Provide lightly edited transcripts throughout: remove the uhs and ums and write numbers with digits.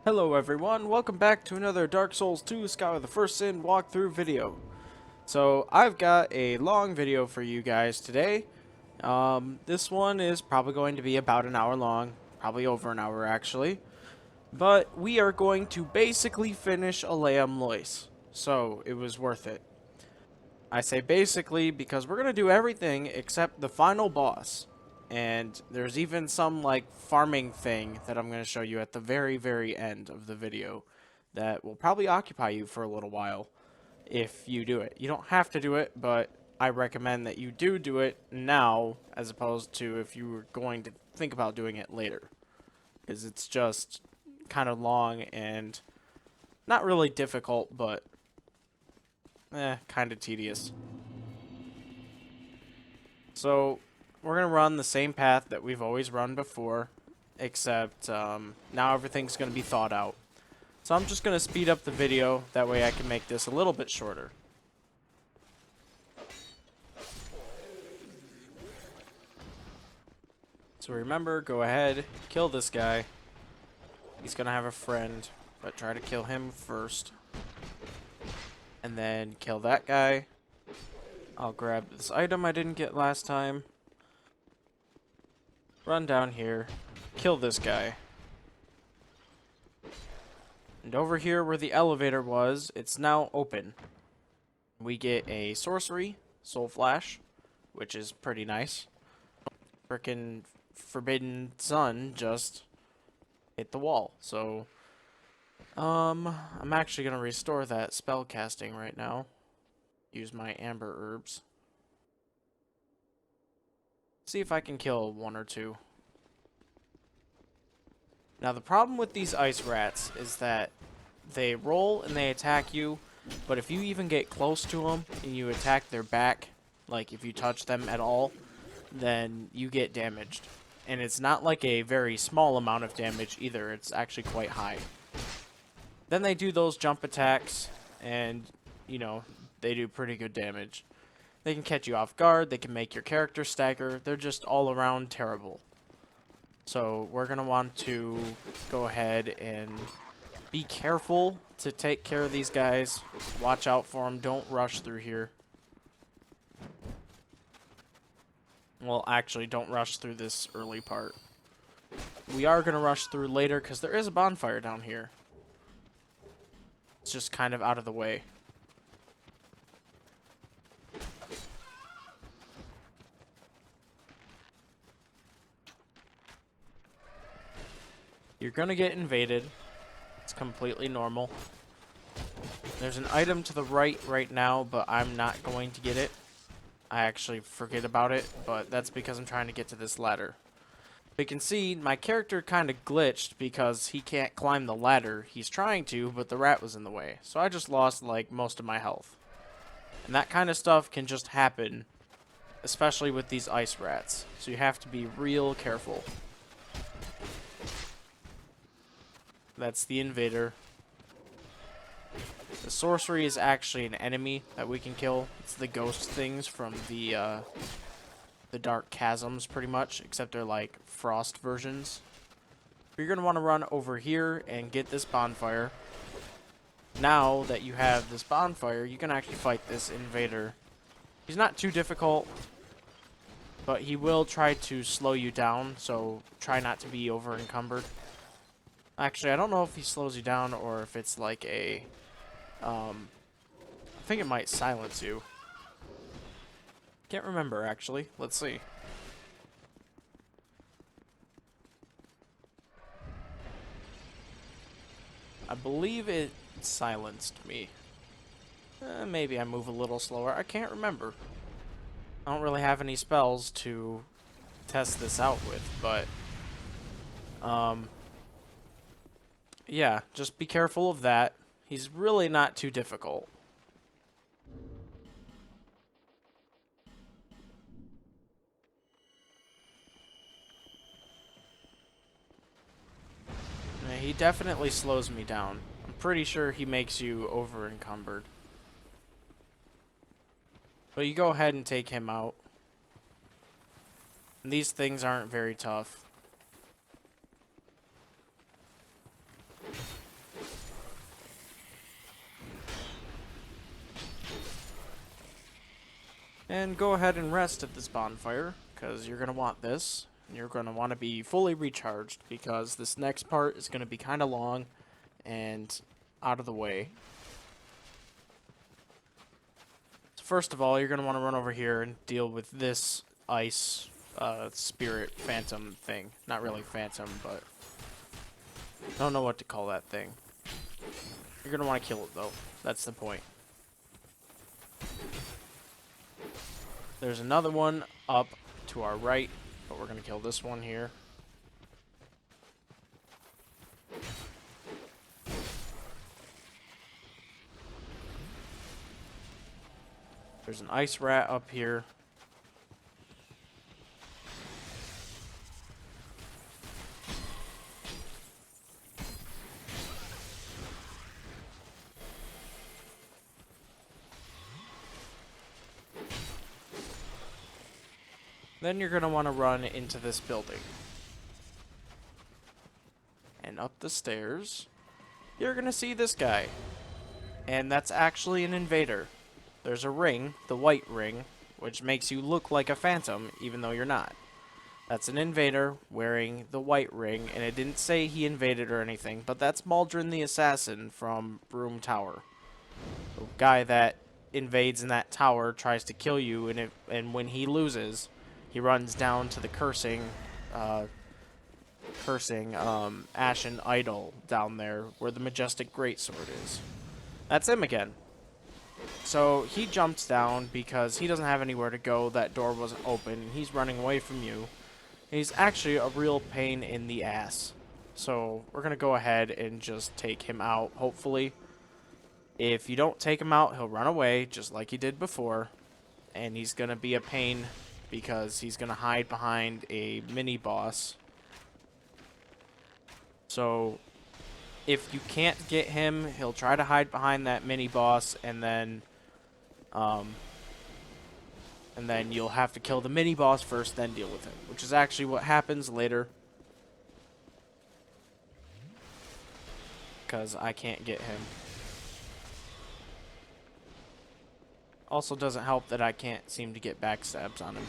Hello everyone, welcome back to another Dark Souls 2 Sky of the First Sin walkthrough video. So I've got a long video for you guys today. This one is probably going to be about an hour long, probably over an hour actually. But we are going to basically finish Eleum Loyce, so it was worth it. I say basically because we're going to do everything except the final boss. And there's even some like farming thing that I'm going to show you at the very end of the video that will probably occupy you for a little while if you do it. You don't have to do it, but I recommend that you do it now as opposed to if you were going to think about doing it later. Because it's just kind of long and not really difficult, but kind of tedious. So we're going to run the same path that we've always run before, except now everything's going to be thought out. So I'm just going to speed up the video, that way I can make this a little bit shorter. So remember, go ahead, kill this guy. He's going to have a friend, but try to kill him first. And then kill that guy. I'll grab this item I didn't get last time. Run down here, kill this guy. And over here where the elevator was, it's now open. We get a sorcery, Soul Flash, which is pretty nice. Frickin' Forbidden Sun just hit the wall. So, I'm actually gonna restore that spell casting right now. Use my amber herbs. See if I can kill one or two. Now the problem with these ice rats is that they roll and they attack you, but if you even get close to them and you attack their back, like if you touch them at all, then you get damaged. And it's not like a very small amount of damage either, it's actually quite high. Then they do those jump attacks, and, you know, they do pretty good damage. They can catch you off guard, they can make your character stagger, they're just all around terrible. So we're going to want to go ahead and be careful to take care of these guys. Watch out for them, don't rush through here. Well, actually, don't rush through this early part. We are going to rush through later because there is a bonfire down here. It's just kind of out of the way. You're gonna get invaded. It's completely normal. There's an item to the right now, but I'm not going to get it. I actually forget about it, but that's because I'm trying to get to this ladder. You can see my character kind of glitched because he can't climb the ladder. He's trying to, but the rat was in the way. So I just lost like most of my health. And that kind of stuff can just happen, especially with these ice rats. So you have to be real careful. That's the invader. The sorcery is actually an enemy that we can kill. It's the ghost things from the dark chasms, pretty much, except they're like frost versions. You're going to want to run over here and get this bonfire. Now that you have this bonfire, you can actually fight this invader. He's not too difficult, but he will try to slow you down, so try not to be over encumbered. Actually, I don't know if he slows you down or if it's like a, I think it might silence you. Can't remember, actually. Let's see. I believe it silenced me. Maybe I move a little slower. I can't remember. I don't really have any spells to test this out with, but, yeah, just be careful of that. He's really not too difficult. He definitely slows me down. I'm pretty sure he makes you over encumbered. But you go ahead and take him out. And these things aren't very tough. And go ahead and rest at this bonfire, because you're going to want this. And you're going to want to be fully recharged, because this next part is going to be kind of long and out of the way. So first of all, you're going to want to run over here and deal with this ice spirit phantom thing. Not really phantom, but I don't know what to call that thing. You're going to want to kill it, though. That's the point. There's another one up to our right, but we're going to kill this one here. There's an ice rat up here. Then you're going to want to run into this building. And up the stairs, you're going to see this guy. And that's actually an invader. There's a ring, the white ring, which makes you look like a phantom, even though you're not. That's an invader wearing the white ring, and it didn't say he invaded or anything, but that's Maldron the Assassin from Broom Tower. The guy that invades in that tower tries to kill you, and when he loses, he runs down to the cursing Ashen Idol down there where the Majestic Greatsword is. That's him again. So he jumps down because he doesn't have anywhere to go. That door wasn't open, and he's running away from you. And he's actually a real pain in the ass. So we're going to go ahead and just take him out, hopefully. If you don't take him out, he'll run away, just like he did before. And he's going to be a pain because he's going to hide behind a mini-boss. So if you can't get him, he'll try to hide behind that mini-boss, and then you'll have to kill the mini-boss first, then deal with him, which is actually what happens later. Because I can't get him. Also doesn't help that I can't seem to get backstabs on him.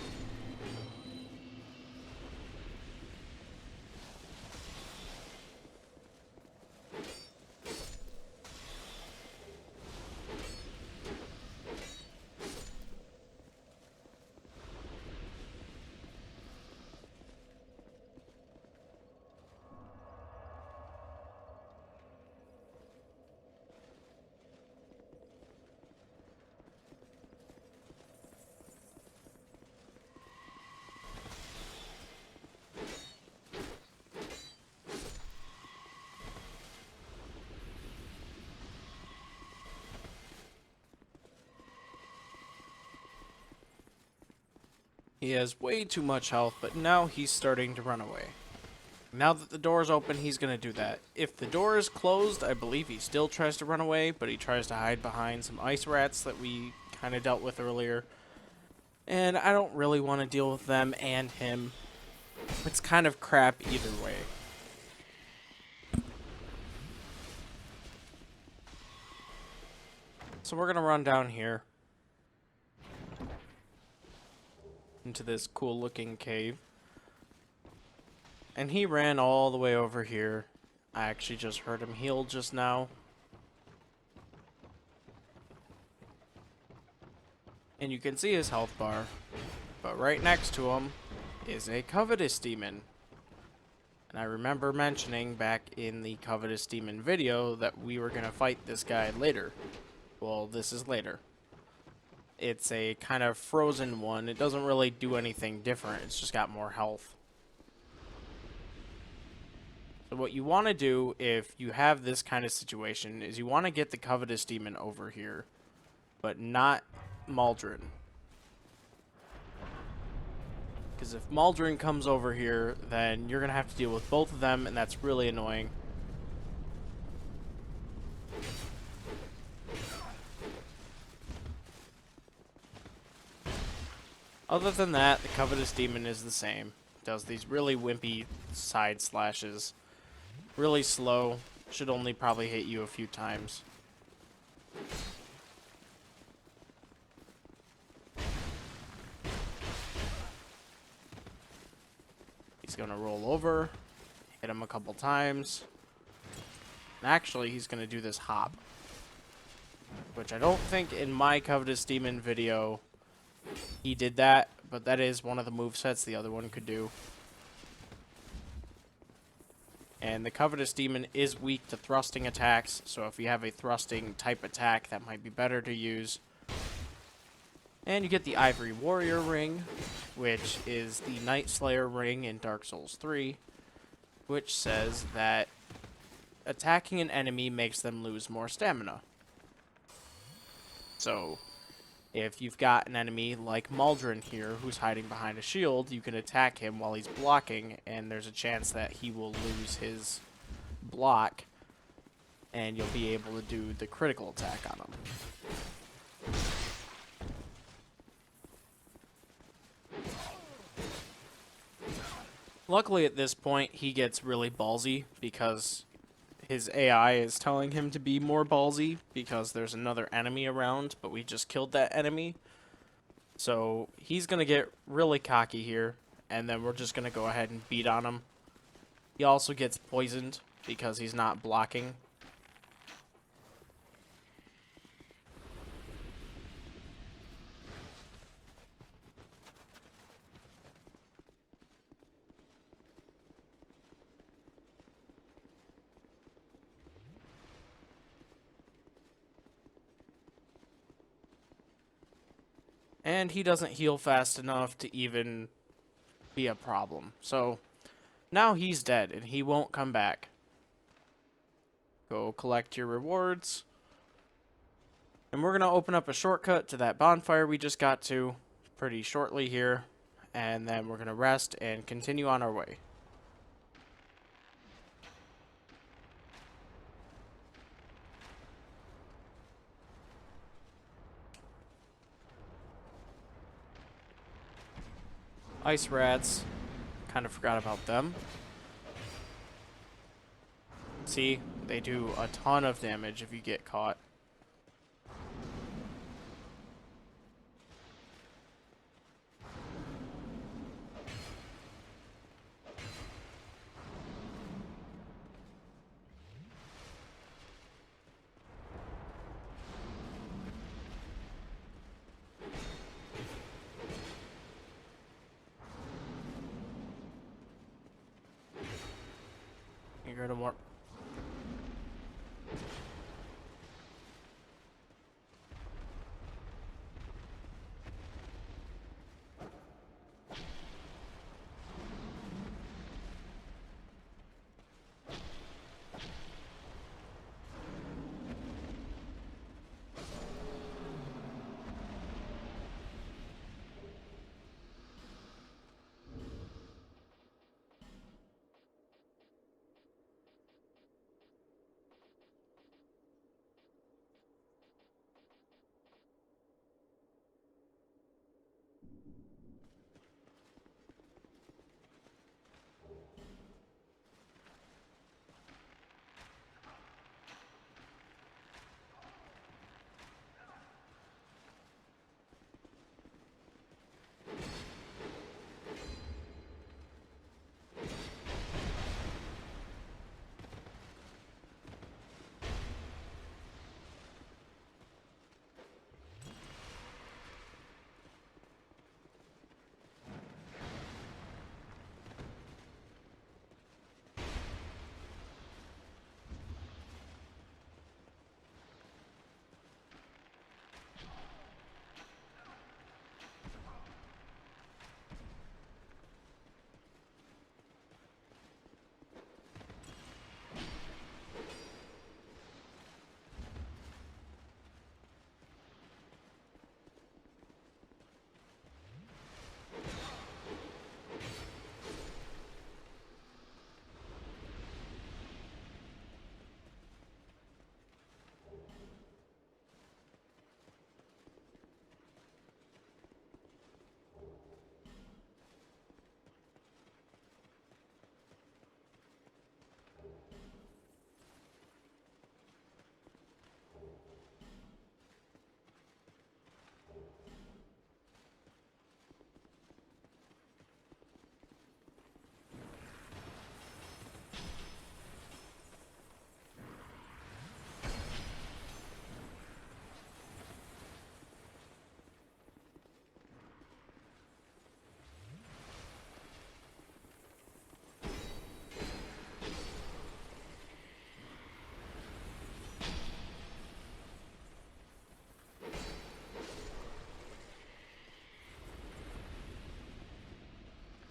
He has way too much health, but now he's starting to run away. Now that the door is open, he's going to do that. If the door is closed, I believe he still tries to run away, but he tries to hide behind some ice rats that we kind of dealt with earlier. And I don't really want to deal with them and him. It's kind of crap either way. So we're going to run down here into this cool looking cave. And he ran all the way over here. I actually just heard him heal just now. And you can see his health bar. But right next to him is a Covetous Demon. And I remember mentioning back in the Covetous Demon video that we were going to fight this guy later. Well, this is later. It's a kind of frozen one. It doesn't really do anything different. It's just got more health. So what you want to do if you have this kind of situation is you want to get the Covetous Demon over here, but not Maldron. Because if Maldron comes over here, then you're going to have to deal with both of them, and that's really annoying. Other than that, the Covetous Demon is the same. Does these really wimpy side slashes. Really slow. Should only probably hit you a few times. going to roll over, hit him a couple times. And actually, he's going to do this hop, which I don't think in my Covetous Demon video he did that, but that is one of the movesets the other one could do. And the Covetous Demon is weak to thrusting attacks, so if you have a thrusting type attack, that might be better to use. And you get the Ivory Warrior ring, which is the Night Slayer ring in Dark Souls 3, which says that attacking an enemy makes them lose more stamina. So, if you've got an enemy like Maldron here, who's hiding behind a shield, you can attack him while he's blocking, and there's a chance that he will lose his block, and you'll be able to do the critical attack on him. Luckily, at this point, he gets really ballsy because his AI is telling him to be more ballsy because there's another enemy around, but we just killed that enemy. So he's going to get really cocky here, and then we're just going to go ahead and beat on him. He also gets poisoned because he's not blocking. And he doesn't heal fast enough to even be a problem. So now he's dead and he won't come back. Go collect your rewards. And we're going to open up a shortcut to that bonfire we just got to pretty shortly here. And then we're going to rest and continue on our way. Ice rats. Kind of forgot about them. See, they do a ton of damage if you get caught. You're gonna more.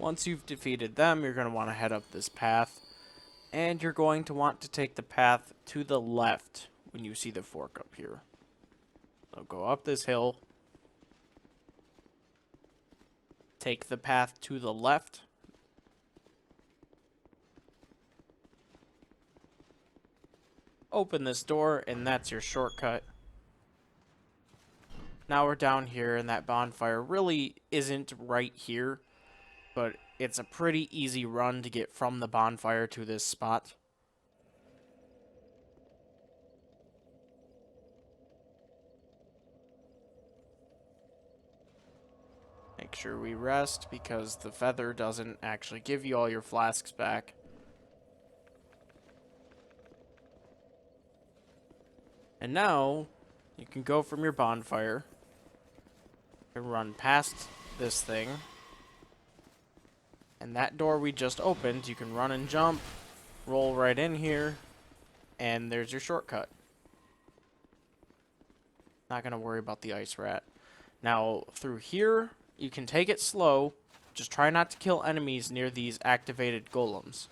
Once you've defeated them, you're going to want to head up this path. And you're going to want to take the path to the left when you see the fork up here. So go up this hill. Take the path to the left. Open this door, and that's your shortcut. Now we're down here, and that bonfire really isn't right here, but it's a pretty easy run to get from the bonfire to this spot. Make sure we rest, because the feather doesn't actually give you all your flasks back. And now, you can go from your bonfire and run past this thing. And that door we just opened, you can run and jump, roll right in here, and there's your shortcut. Not going to worry about the ice rat. Now, through here, you can take it slow. Just try not to kill enemies near these activated golems,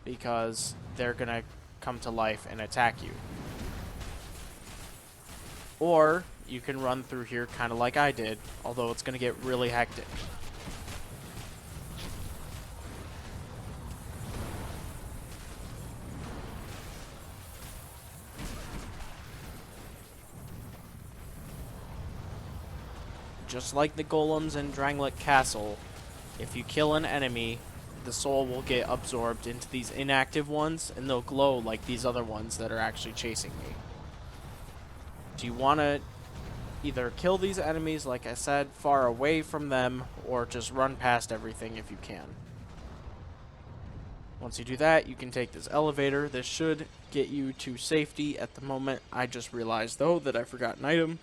because they're going to come to life and attack you. Or you can run through here kind of like I did, although it's going to get really hectic. Just like the golems in Drangleic Castle, if you kill an enemy, the soul will get absorbed into these inactive ones, and they'll glow like these other ones that are actually chasing me. So you want to either kill these enemies, like I said, far away from them, or just run past everything if you can. Once you do that, you can take this elevator. This should get you to safety at the moment. I just realized, though, that I forgot an item.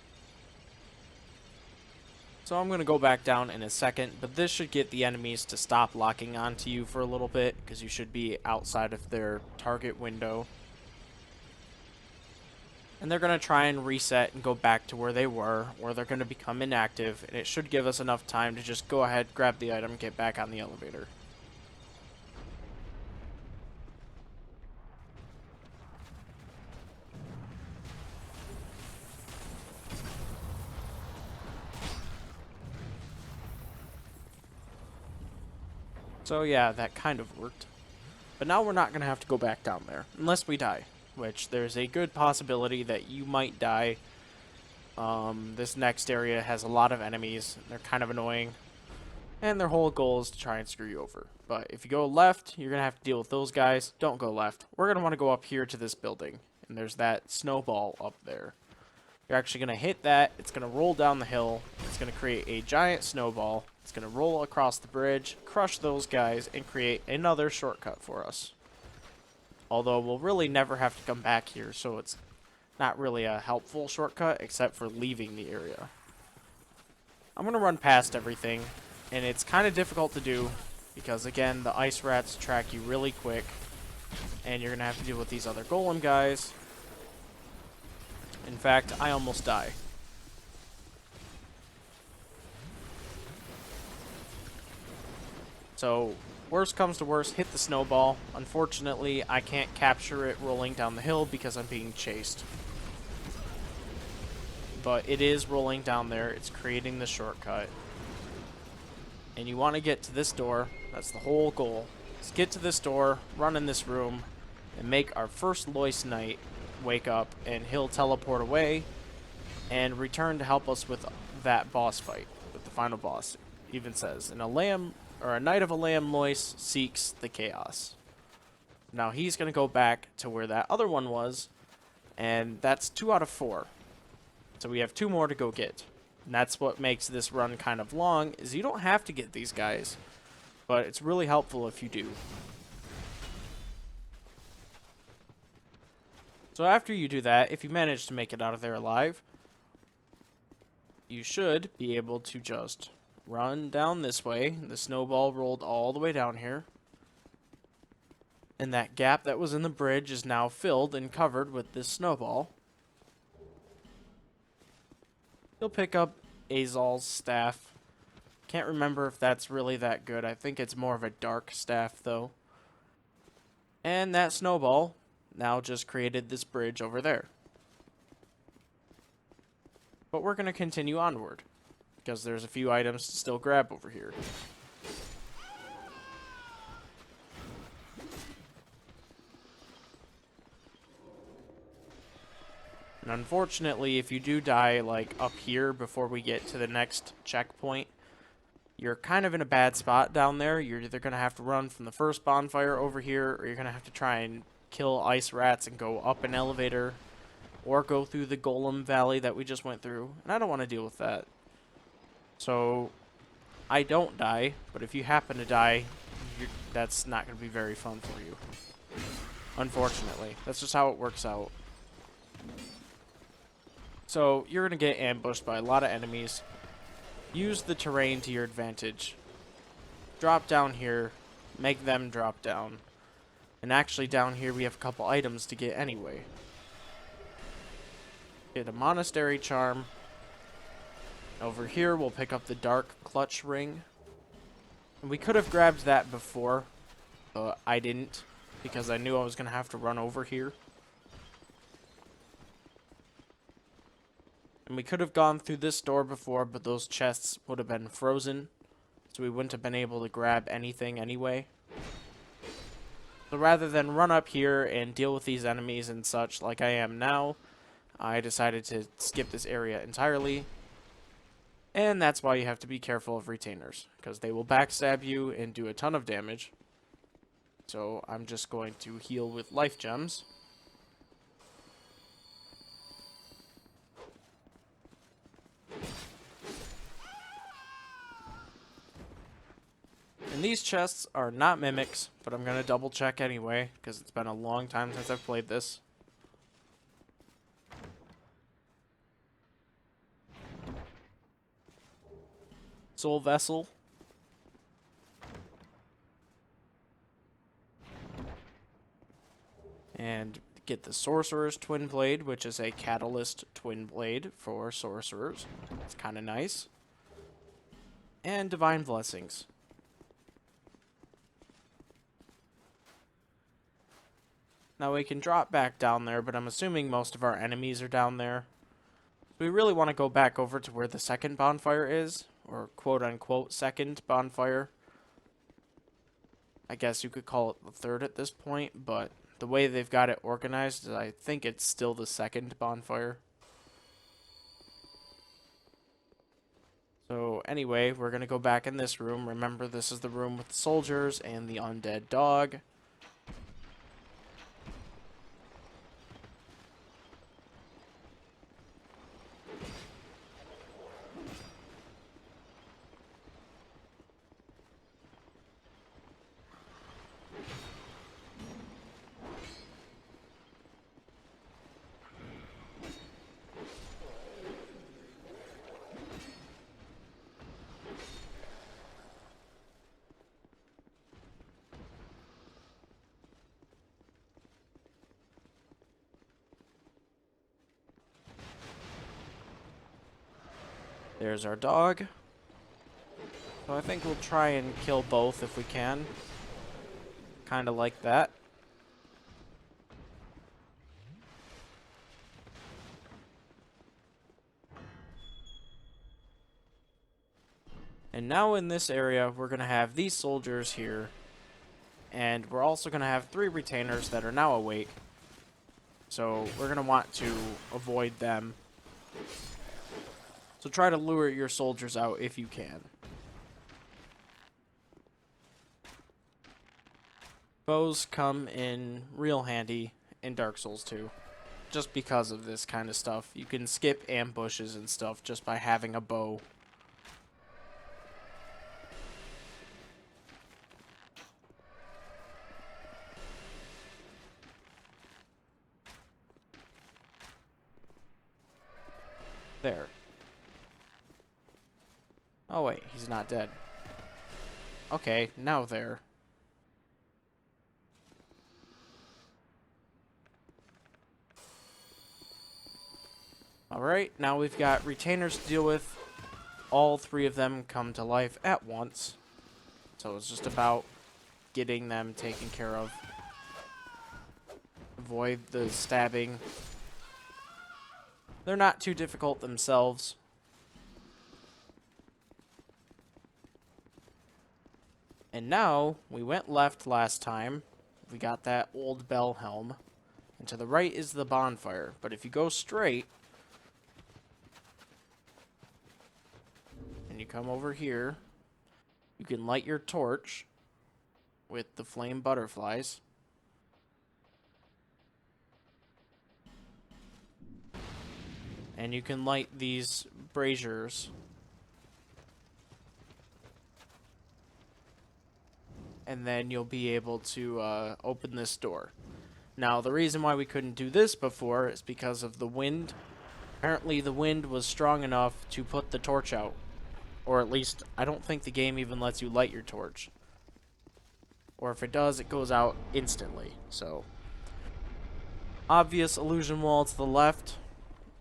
So I'm going to go back down in a second, but this should get the enemies to stop locking onto you for a little bit, because you should be outside of their target window. And they're going to try and reset and go back to where they were, or they're going to become inactive, and it should give us enough time to just go ahead, grab the item, get back on the elevator. So yeah, that kind of worked. But now we're not going to have to go back down there, unless we die. Which there's a good possibility that you might die. This next area has a lot of enemies. They're kind of annoying. And their whole goal is to try and screw you over. But if you go left, you're going to have to deal with those guys. Don't go left. We're going to want to go up here to this building. And there's that snowball up there. You're actually going to hit that. It's going to roll down the hill. It's going to create a giant snowball. It's going to roll across the bridge, crush those guys, and create another shortcut for us. Although we'll really never have to come back here, so it's not really a helpful shortcut, except for leaving the area. I'm going to run past everything, and it's kind of difficult to do, because again, the ice rats track you really quick, and you're going to have to deal with these other golem guys. In fact, I almost die. So, worst comes to worst, hit the snowball. Unfortunately, I can't capture it rolling down the hill because I'm being chased. But it is rolling down there. It's creating the shortcut. And you want to get to this door. That's the whole goal. Is get to this door, run in this room, and make our first Loyce Knight wake up, and he'll teleport away and return to help us with that boss fight, with the final boss. It even says, a Knight of Eleum Loyce seeks the chaos. Now he's going to go back to where that other one was, and that's 2 out of 4. So we have 2 more to go get. And that's what makes this run kind of long, is you don't have to get these guys, but it's really helpful if you do. So after you do that, if you manage to make it out of there alive, you should be able to just run down this way. The snowball rolled all the way down here. And that gap that was in the bridge is now filled and covered with this snowball. You'll pick up Azal's staff, Can't remember if that's really that good. I think it's more of a dark staff, though. And that snowball now just created this bridge over there. But we're going to continue onward, because there's a few items to still grab over here. And unfortunately, if you do die, like, up here before we get to the next checkpoint, you're kind of in a bad spot down there. You're either going to have to run from the first bonfire over here, or you're going to have to try and kill ice rats and go up an elevator, or go through the Golem Valley that we just went through. And I don't want to deal with that. So, I don't die, but if you happen to die, that's not going to be very fun for you. Unfortunately. That's just how it works out. So, you're going to get ambushed by a lot of enemies. Use the terrain to your advantage. Drop down here. Make them drop down. And actually down here we have a couple items to get anyway. Get a Monastery Charm. Over here we'll pick up the Dark Clutch Ring. And we could have grabbed that before, but I didn't, because I knew I was going to have to run over here. And we could have gone through this door before, but those chests would have been frozen, so we wouldn't have been able to grab anything anyway. So rather than run up here and deal with these enemies and such like I am now, I decided to skip this area entirely. And that's why you have to be careful of retainers, because they will backstab you and do a ton of damage. So I'm just going to heal with life gems. And these chests are not mimics, but I'm going to double check anyway, because it's been a long time since I've played this. Soul Vessel. And get the Sorcerer's Twin Blade, which is a Catalyst Twin Blade for Sorcerers. It's kind of nice. And Divine Blessings. Now we can drop back down there, but I'm assuming most of our enemies are down there. We really want to go back over to where the second bonfire is, or quote-unquote second bonfire. I guess you could call it the third at this point, but the way they've got it organized, I think it's still the second bonfire. So anyway, we're going to go back in this room. Remember, this is the room with the soldiers and the undead dog. There's our dog. So I think we'll try and kill both if we can. Kind of like that. And now in this area, we're going to have these soldiers here. And we're also going to have 3 retainers that are now awake. So we're going to want to avoid them. So try to lure your soldiers out if you can. Bows come in real handy in Dark Souls 2. Just because of this kind of stuff. You can skip ambushes and stuff just by having a bow. There. Oh wait, he's not dead. Okay, now there. Alright, now we've got retainers to deal with. all 3 of them come to life at once. So it's just about getting them taken care of. Avoid the stabbing. They're not too difficult themselves. And now, we went left last time. We got that old bell helm. And to the right is the bonfire. But if you go straight, and you come over here, you can light your torch with the flame butterflies. And you can light these braziers. And then you'll be able to open this door. Now, the reason why we couldn't do this before is because of the wind. Apparently, the wind was strong enough to put the torch out. Or at least, I don't think the game even lets you light your torch. Or if it does, it goes out instantly. So, obvious illusion wall to the left.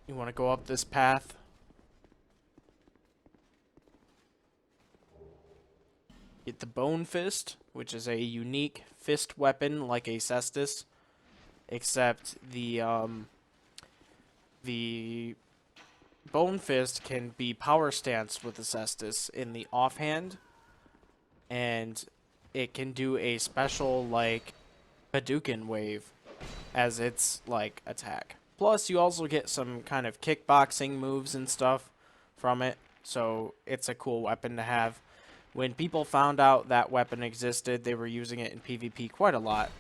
You want to go up this path. Get the Bone Fist, which is a unique fist weapon like a cestus. Except the Bone Fist can be power stanced with the cestus in the offhand. And it can do a special, like, Hadouken wave as its, like, attack. Plus, you also get some kind of kickboxing moves and stuff from it. So, it's a cool weapon to have. When people found out that weapon existed, they were using it in PvP quite a lot.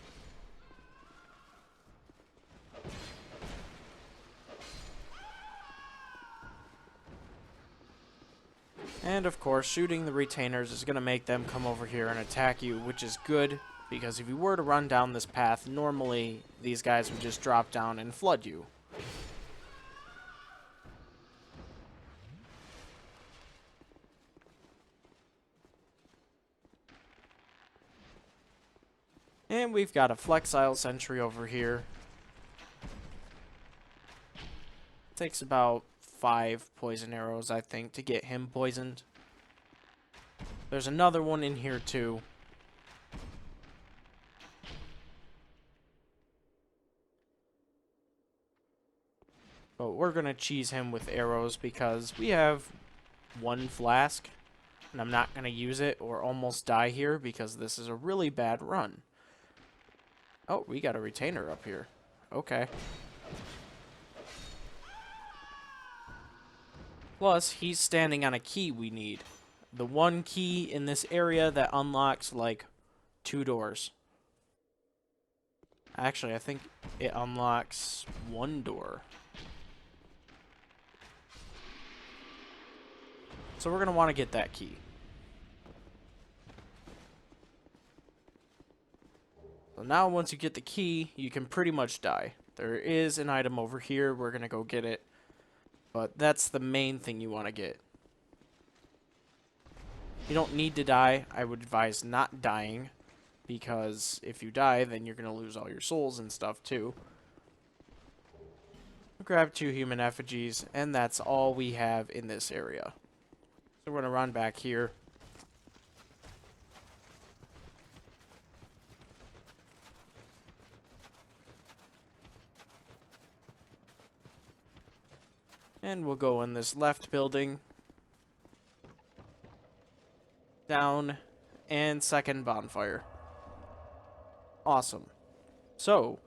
And of course, shooting the retainers is going to make them come over here and attack you, which is good, because if you were to run down this path, normally these guys would just drop down and flood you. And we've got a Flexile Sentry over here. Takes about 5 poison arrows, I think, to get him poisoned. There's another one in here, too. But we're going to cheese him with arrows because we have 1 flask. And I'm not going to use it or almost die here because this is a really bad run. Oh, we got a retainer up here. Okay. Plus, he's standing on a key we need. The 1 key in this area that unlocks, like, 2 doors. Actually, I think it unlocks 1 door. So we're going to want to get that key. So now once you get the key, you can pretty much die. There is an item over here. We're going to go get it. But that's the main thing you want to get. You don't need to die. I would advise not dying. Because if you die, then you're going to lose all your souls and stuff too. Grab 2 human effigies. And that's all we have in this area. So we're going to run back here. And we'll go in this left building. Down. And second bonfire. Awesome. So,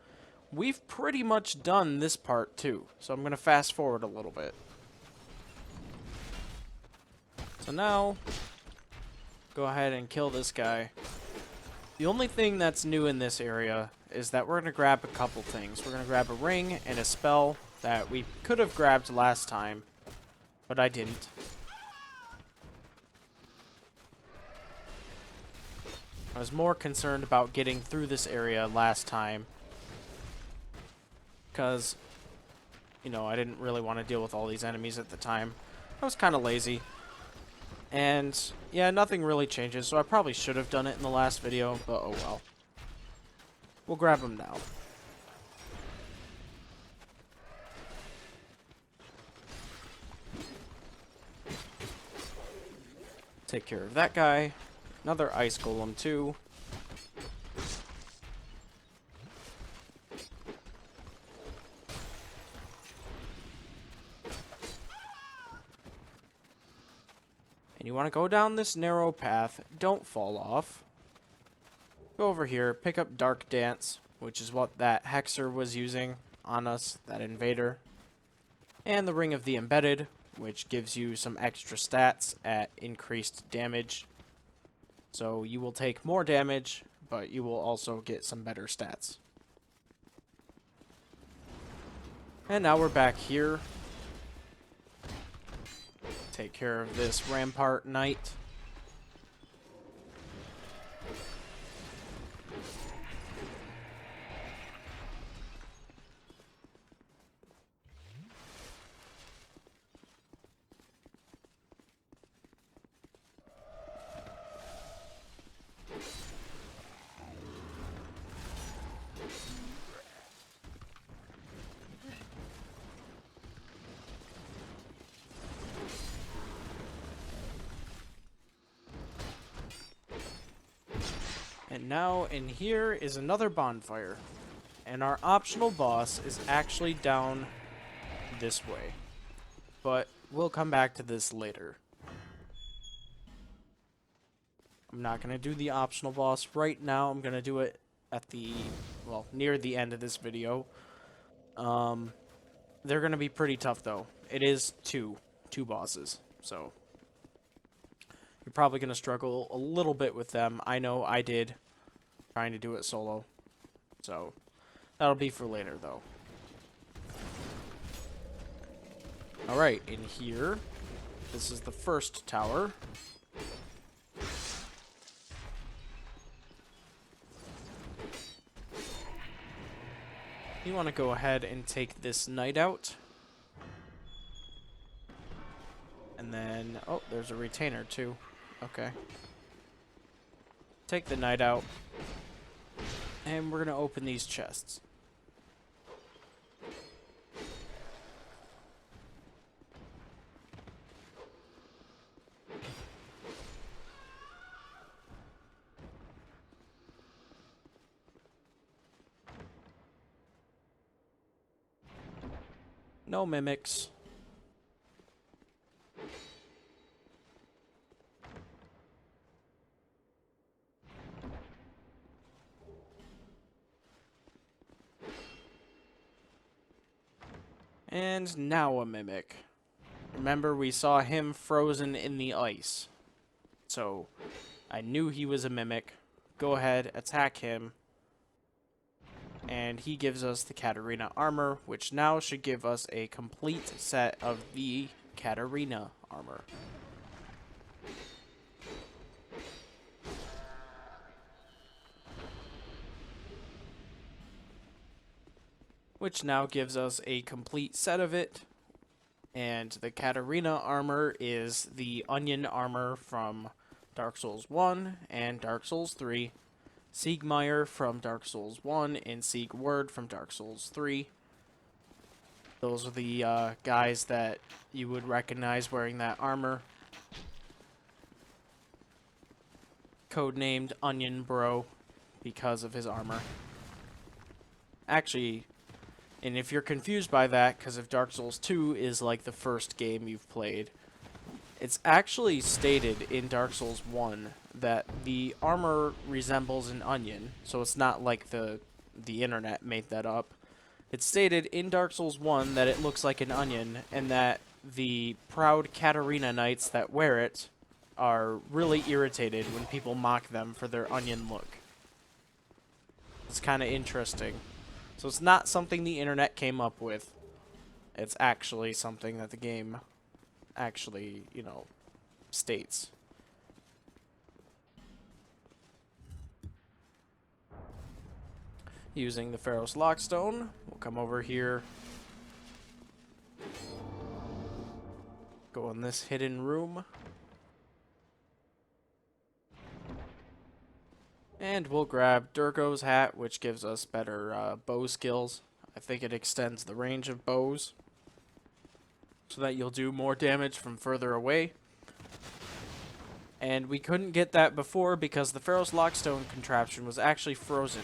we've pretty much done this part too. So I'm going to fast forward a little bit. So now, go ahead and kill this guy. The only thing that's new in this area is that we're going to grab a couple things. We're going to grab a ring and a spell that we could have grabbed last time, but I didn't. I was more concerned about getting through this area last time because, you know, I didn't really want to deal with all these enemies at the time. I was kind of lazy. And, yeah, nothing really changes, so I probably should have done it in the last video, but oh well. We'll grab them now. Take care of that guy. Another ice golem too. And you want to go down this narrow path. Don't fall off. Go over here, pick up Dark Dance, which is what that Hexer was using on us, that invader. And the Ring of the Embedded, which gives you some extra stats at increased damage. So you will take more damage, but you will also get some better stats. And now we're back here. Take care of this Rampart Knight. And now in here is another bonfire. And our optional boss is actually down this way. But we'll come back to this later. I'm not going to do the optional boss right now. I'm going to do it at the, well, near the end of this video. They're going to be pretty tough though. It is two bosses. So you're probably going to struggle a little bit with them. I know I did, trying to do it solo. So that'll be for later, though. Alright, in here, this is the first tower. You want to go ahead and take this knight out. And then, oh, there's a retainer too. Okay. Take the knight out. And we're going to open these chests. No mimics. And now a mimic. Remember, we saw him frozen in the ice. So, I knew he was a mimic. Go ahead, attack him. And he gives us the Katarina armor, which now should give us a complete set of the Katarina armor. Which now gives us a complete set of it. And the Katarina armor is the onion armor from Dark Souls 1 and Dark Souls 3. Siegmeyer from Dark Souls 1 and Siegward from Dark Souls 3. Those are the guys that you would recognize wearing that armor. Codenamed Onion Bro because of his armor. Actually, and if you're confused by that, because if Dark Souls 2 is like the first game you've played, it's actually stated in Dark Souls 1 that the armor resembles an onion, so it's not like the internet made that up. It's stated in Dark Souls 1 that it looks like an onion, and that the proud Katarina Knights that wear it are really irritated when people mock them for their onion look. It's kind of interesting. So it's not something the internet came up with. It's actually something that the game actually, you know, states. Using the Pharaoh's Lockstone, we'll come over here. Go in this hidden room. And we'll grab Durgo's hat, which gives us better bow skills. I think it extends the range of bows, so that you'll do more damage from further away. And we couldn't get that before because the Pharaoh's Lockstone contraption was actually frozen.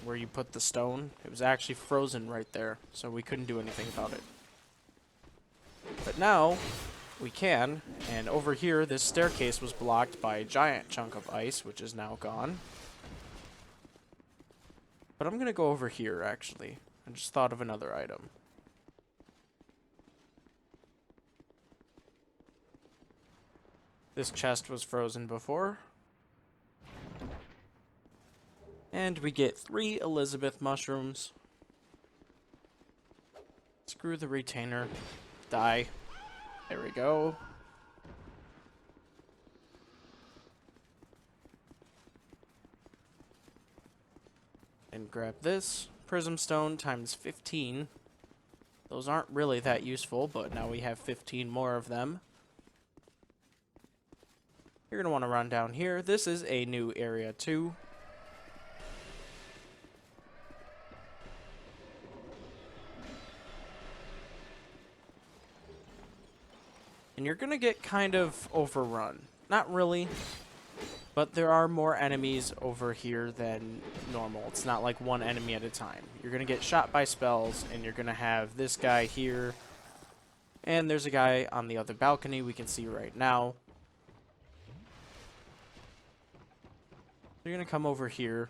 Where you put the stone, it was actually frozen right there, so we couldn't do anything about it. But now, we can, and over here, this staircase was blocked by a giant chunk of ice, which is now gone. But I'm gonna go over here, actually. I just thought of another item. This chest was frozen before. And we get 3 Elizabeth mushrooms. Screw the retainer. Die. There we go. And grab this. Prism stone times 15. Those aren't really that useful, but now we have 15 more of them. You're going to want to run down here. This is a new area too. And you're going to get kind of overrun. Not really, but there are more enemies over here than normal. It's not like one enemy at a time. You're going to get shot by spells, and you're going to have this guy here. And there's a guy on the other balcony we can see right now. You're going to come over here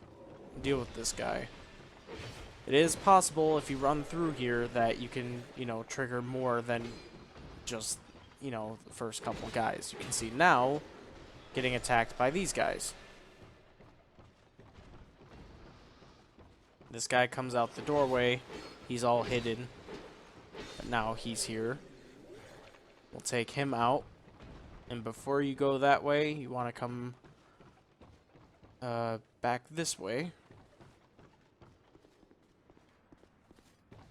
and deal with this guy. It is possible if you run through here that you can, you know, trigger more than just, you know, the first couple guys. You can see now getting attacked by these guys. This guy comes out the doorway. He's all hidden. But now he's here. We'll take him out. And before you go that way, you want to come back this way.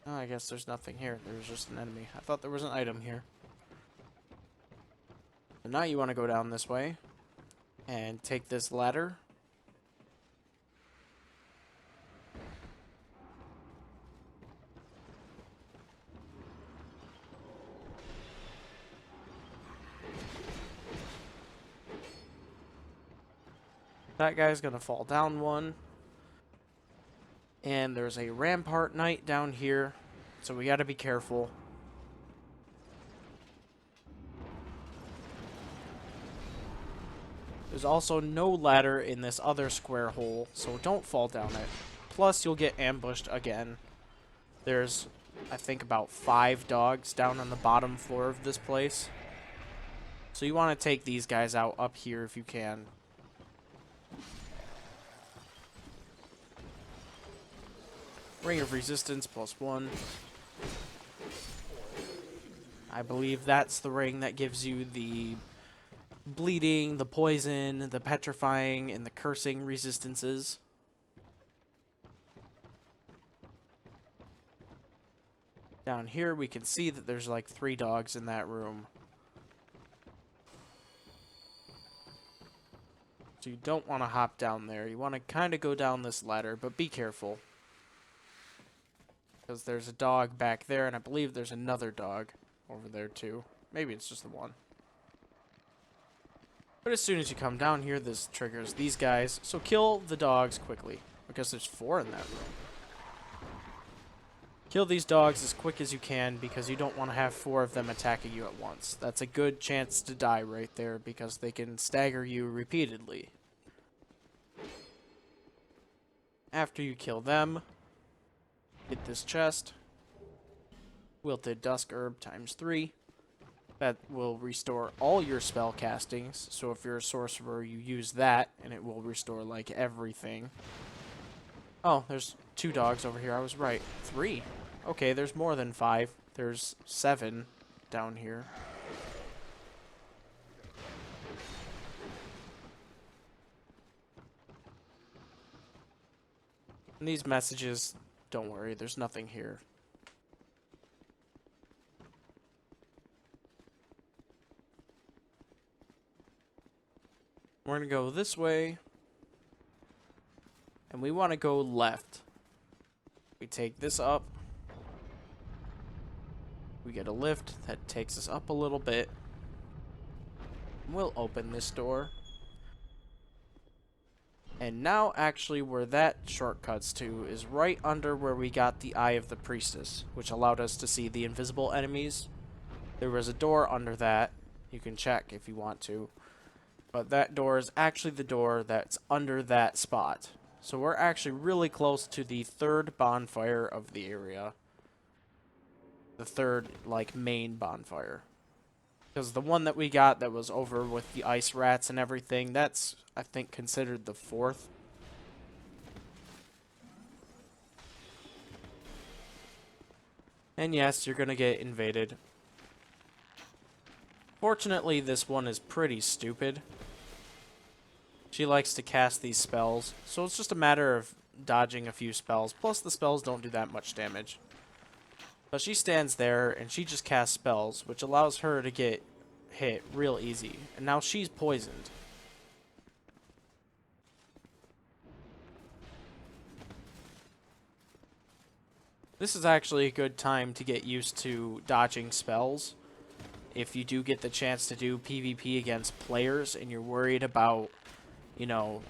Oh, I guess there's nothing here. There's just an enemy. I thought there was an item here. So now you want to go down this way and take this ladder. That guy's gonna fall down one. And there's a Rampart Knight down here, so we gotta be careful. There's also no ladder in this other square hole, so don't fall down it. Plus, you'll get ambushed again. There's, I think, about 5 dogs down on the bottom floor of this place. So you want to take these guys out up here if you can. Ring of Resistance +1. I believe that's the ring that gives you the bleeding, the poison, the petrifying, and the cursing resistances. Down here we can see that there's like 3 dogs in that room. So you don't want to hop down there. You want to kind of go down this ladder, but be careful. Because there's a dog back there, and I believe there's another dog over there too. Maybe it's just the one. But as soon as you come down here, this triggers these guys. So kill the dogs quickly, because there's 4 in that room. Kill these dogs as quick as you can, because you don't want to have 4 of them attacking you at once. That's a good chance to die right there, because they can stagger you repeatedly. After you kill them, hit this chest. Wilted Dusk Herb ×3. That will restore all your spell castings. So if you're a sorcerer, you use that, and it will restore, like, everything. Oh, there's 2 dogs over here. I was right. 3. Okay, there's more than 5. There's 7 down here. And these messages, don't worry, there's nothing here. We're going to go this way. And we want to go left. We take this up. We get a lift that takes us up a little bit. We'll open this door. And now actually where that shortcuts to is right under where we got the Eye of the Priestess, which allowed us to see the invisible enemies. There was a door under that. You can check if you want to. But that door is actually the door that's under that spot. So we're actually really close to the third bonfire of the area. The third, like, main bonfire. Because the one that we got that was over with the ice rats and everything, that's, I think, considered the fourth. And yes, you're going to get invaded. Fortunately, this one is pretty stupid. She likes to cast these spells, so it's just a matter of dodging a few spells. Plus, the spells don't do that much damage. But she stands there, and she just casts spells, which allows her to get hit real easy. And now she's poisoned. This is actually a good time to get used to dodging spells. If you do get the chance to do PvP against players and you're worried about, you know,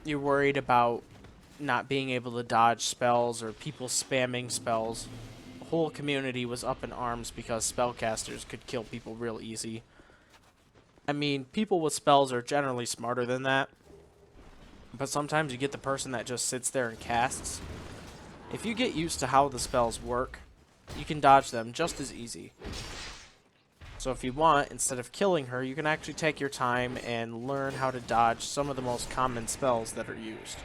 you're worried about not being able to dodge spells or people spamming spells. The whole community was up in arms because spellcasters could kill people real easy. I mean, people with spells are generally smarter than that, but sometimes you get the person that just sits there and casts. If you get used to how the spells work, you can dodge them just as easy. So if you want, instead of killing her, you can actually take your time and learn how to dodge some of the most common spells that are used.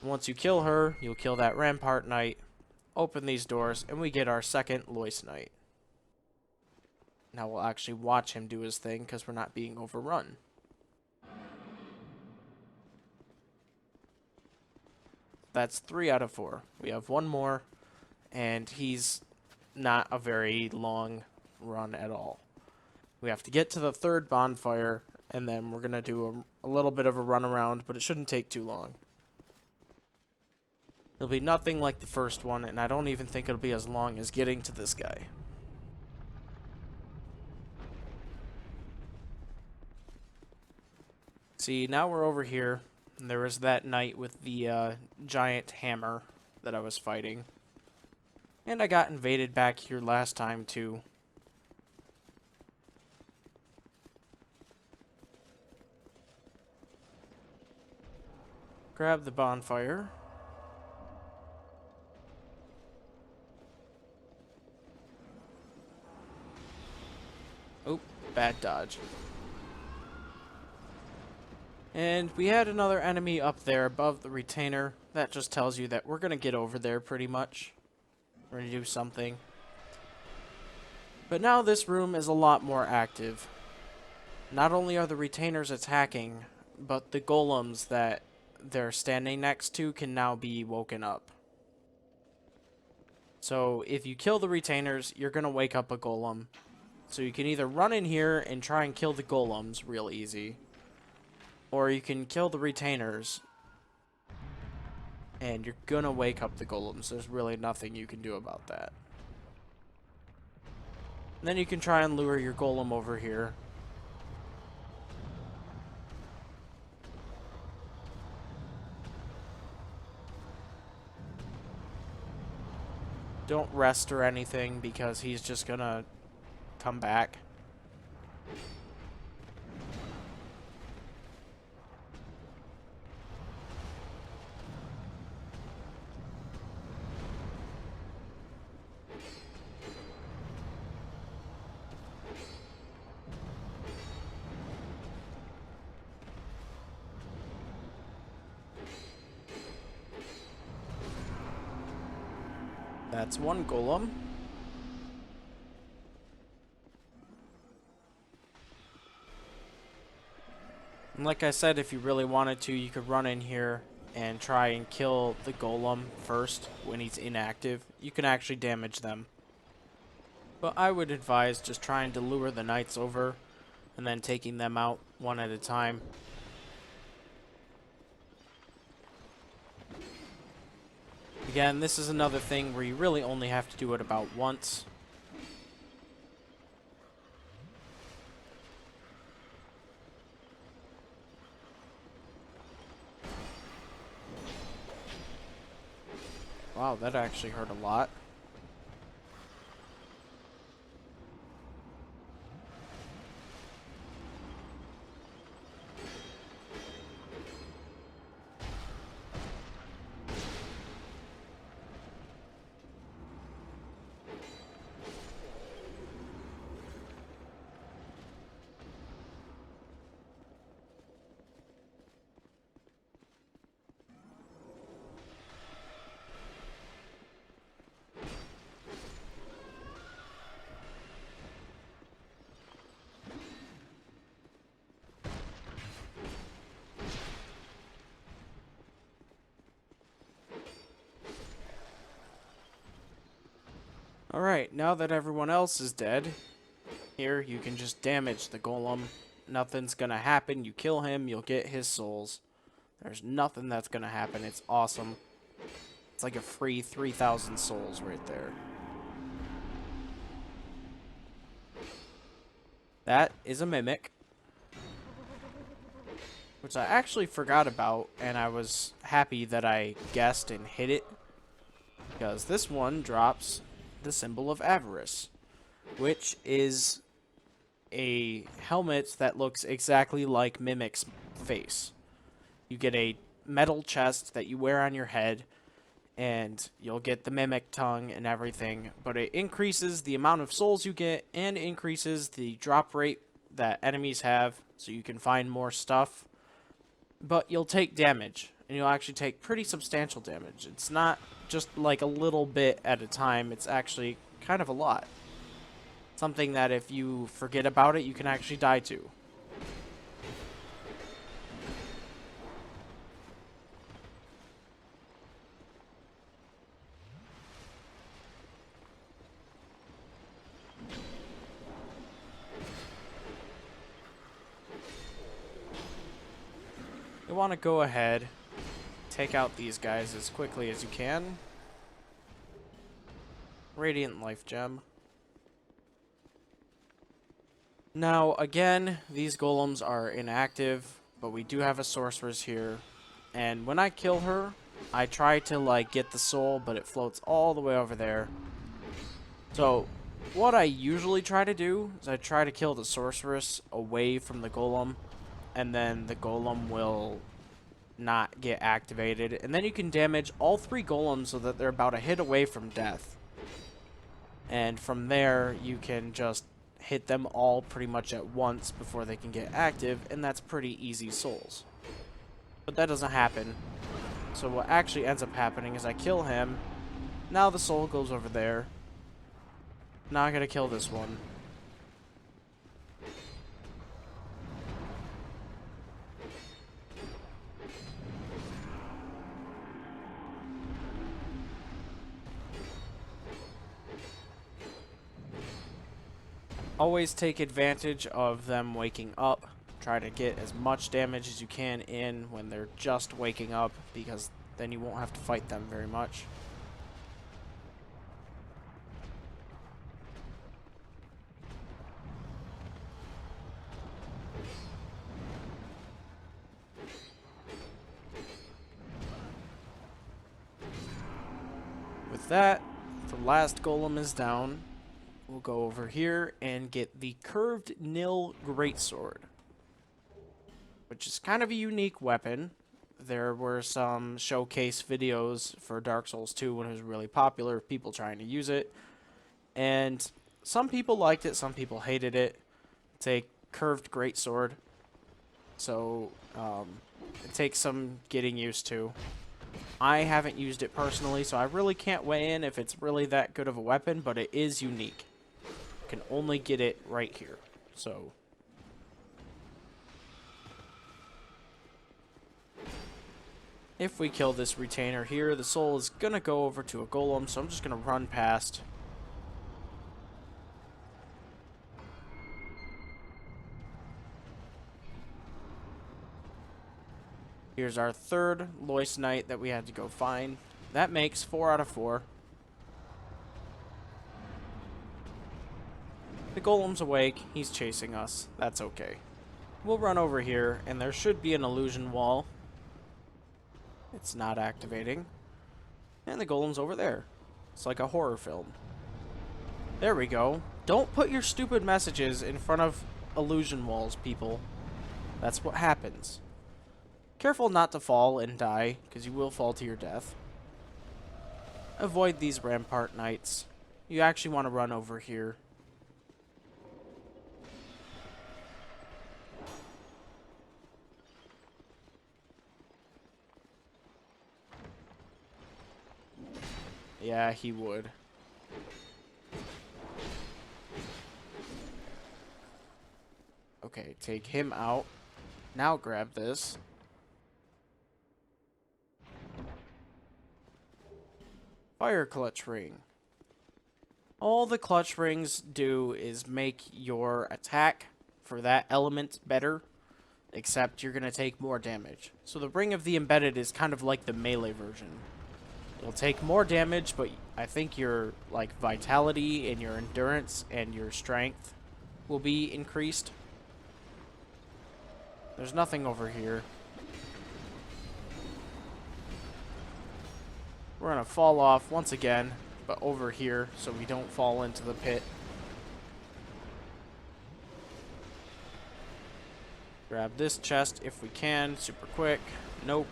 Once you kill her, you'll kill that Rampart Knight, open these doors, and we get our second Loyce Knight. Now we'll actually watch him do his thing because we're not being overrun. That's 3 out of 4. We have one more, and he's not a very long run at all. We have to get to the third bonfire, and then we're going to do a little bit of a run around, but it shouldn't take too long. It'll be nothing like the first one, and I don't even think it'll be as long as getting to this guy. See, now we're over here, and there was that knight with the giant hammer that I was fighting. And I got invaded back here last time, too. Grab the bonfire. Oh, bad dodge. And we had another enemy up there above the retainer. That just tells you that we're going to get over there pretty much. We're going to do something. But now this room is a lot more active. Not only are the retainers attacking, but the golems that they're standing next to can now be woken up. So if you kill the retainers, you're going to wake up a golem. So you can either run in here and try and kill the golems real easy, or you can kill the retainers and you're going to wake up the golems. There's really nothing you can do about that. And then you can try and lure your golem over here. Don't rest or anything because he's just going to come back. That's one golem. And like I said, if you really wanted to, you could run in here and try and kill the golem first when he's inactive. You can actually damage them. But I would advise just trying to lure the knights over and then taking them out one at a time. Again, this is another thing where you really only have to do it about once. Wow, that actually hurt a lot. Alright, now that everyone else is dead, here you can just damage the golem. Nothing's gonna happen. You kill him, you'll get his souls. There's nothing that's gonna happen. It's awesome. It's like a free 3,000 souls right there. That is a mimic, which I actually forgot about, and I was happy that I guessed and hit it, because this one drops the symbol of avarice, which is a helmet that looks exactly like Mimic's face. You get a metal chest that you wear on your head, and you'll get the Mimic tongue and everything, but it increases the amount of souls you get and increases the drop rate that enemies have, so you can find more stuff. But you'll take damage, and you'll actually take pretty substantial damage. It's not just like a little bit at a time, it's actually kind of a lot. Something that if you forget about it, you can actually die to. You want to go ahead, take out these guys as quickly as you can. Radiant Life Gem. Now, again, these golems are inactive, but we do have a sorceress here. And when I kill her, I try to, like, get the soul, but it floats all the way over there. So, what I usually try to do is I try to kill the sorceress away from the golem, and then the golem will not get activated. And then you can damage all 3 golems so that they're about a hit away from death. And from there, you can just hit them all pretty much at once before they can get active, and that's pretty easy souls. But that doesn't happen. So what actually ends up happening is I kill him. Now the soul goes over there. Now I gotta kill this one. Always take advantage of them waking up. Try to get as much damage as you can in when they're just waking up, because then you won't have to fight them very much. With that, the last golem is down. We'll go over here and get the curved Nil Greatsword, which is kind of a unique weapon. There were some showcase videos for Dark Souls 2 when it was really popular, people trying to use it. And some people liked it, some people hated it. It's a curved greatsword, so it takes some getting used to. I haven't used it personally, so I really can't weigh in if it's really that good of a weapon, but it is unique. You can only get it right here, so... If we kill this retainer here, the soul is going to go over to a golem, so I'm just going to run past. Here's our third Loyce Knight that we had to go find. That makes 4 out of 4. The golem's awake. He's chasing us. That's okay. We'll run over here, and there should be an illusion wall. It's not activating. And the golem's over there. It's like a horror film. There we go. Don't put your stupid messages in front of illusion walls, people. That's what happens. Careful not to fall and die, because you will fall to your death. Avoid these rampart knights. You actually want to run over here. Yeah, he would. Okay, take him out. Now grab this. Fire clutch ring. All the clutch rings do is make your attack for that element better, except you're going to take more damage. So the Ring of the Embedded is kind of like the melee version. It'll take more damage, but I think your like vitality and your endurance and your strength will be increased. There's nothing over here. We're going to fall off once again, but over here so we don't fall into the pit. Grab this chest if we can, super quick. Nope.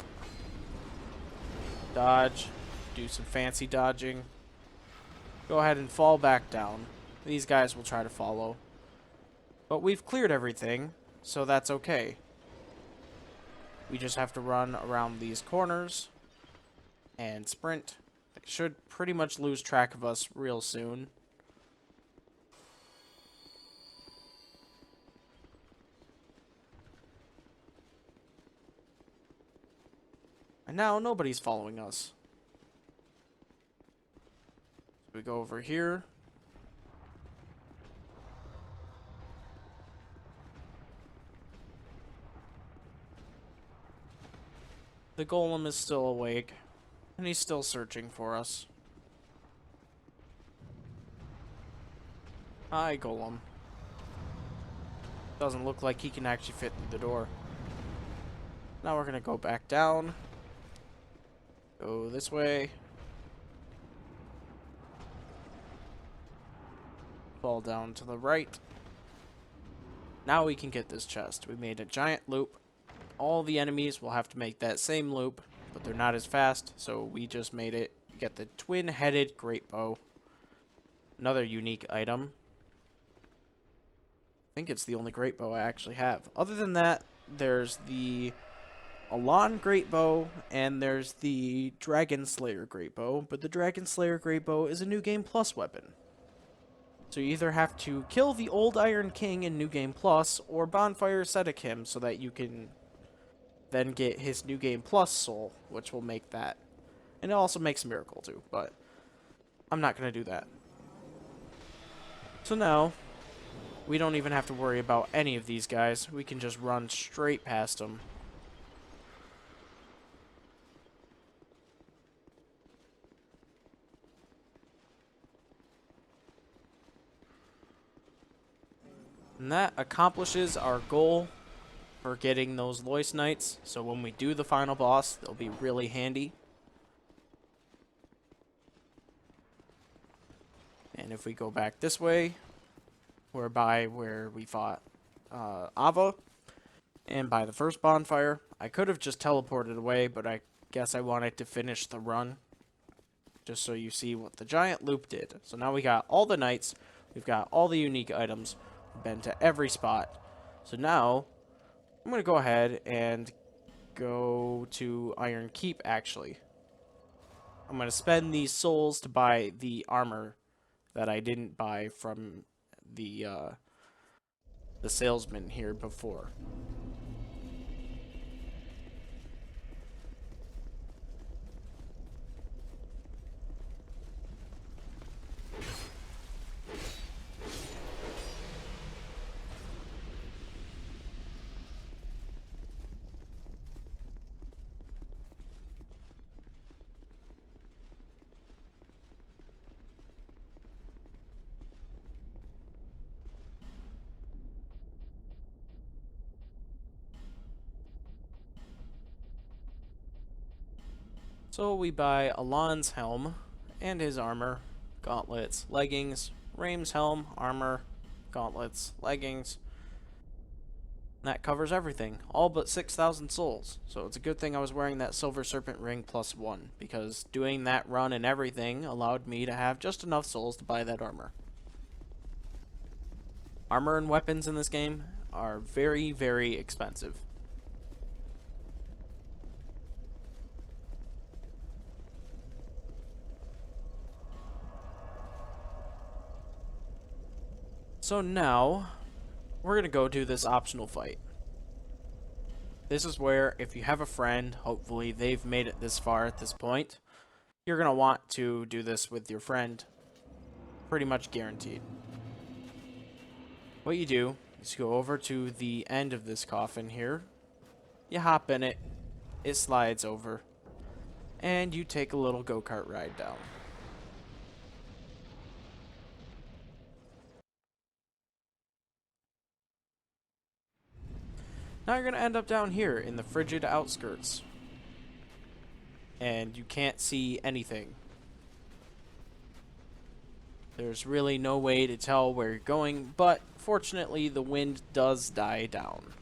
Dodge. Do some fancy dodging. Go ahead and fall back down. These guys will try to follow. But we've cleared everything, so that's okay. We just have to run around these corners and sprint. They should pretty much lose track of us real soon. And now nobody's following us. We go over here. The golem is still awake, and he's still searching for us. Hi, golem. Doesn't look like he can actually fit through the door. Now we're gonna go back down. Go this way. Fall down to the right. Now we can get this chest. We made a giant loop. All the enemies will have to make that same loop, but they're not as fast, so we just made it. You get the twin-headed great bow. Another unique item. I think it's the only great bow I actually have. Other than that, there's the Elan great bow, and there's the Dragon Slayer great bow, but the Dragon Slayer great bow is a New Game Plus weapon. So you either have to kill the old Iron King in New Game Plus, or Bonfire Setic him so that you can then get his New Game Plus soul, which will make that. And it also makes Miracle too, but I'm not going to do that. So now, we don't even have to worry about any of these guys. We can just run straight past them. And that accomplishes our goal for getting those Loyce Knights. So when we do the final boss, they'll be really handy. And if we go back this way, we're by where we fought Ava. And by the first bonfire, I could have just teleported away, but I guess I wanted to finish the run. Just so you see what the giant loop did. So now we got all the knights. We've got all the unique items. We've been to every spot. So now, I'm going to go ahead and go to Iron Keep, actually. I'm going to spend these souls to buy the armor that I didn't buy from the salesman here before. So we buy Alon's helm and his armor, gauntlets, leggings, Raim's helm, armor, gauntlets, leggings. That covers everything, all but 6,000 souls. So it's a good thing I was wearing that Silver Serpent ring +1, because doing that run and everything allowed me to have just enough souls to buy that armor. Armor and weapons in this game are very, very expensive. So now, we're going to go do this optional fight. This is where, if you have a friend, hopefully they've made it this far at this point, you're going to want to do this with your friend. Pretty much guaranteed. What you do is you go over to the end of this coffin here, you hop in it, it slides over, and you take a little go-kart ride down. Now you're going to end up down here in the frigid outskirts. And you can't see anything. There's really no way to tell where you're going, but fortunately the wind does die down.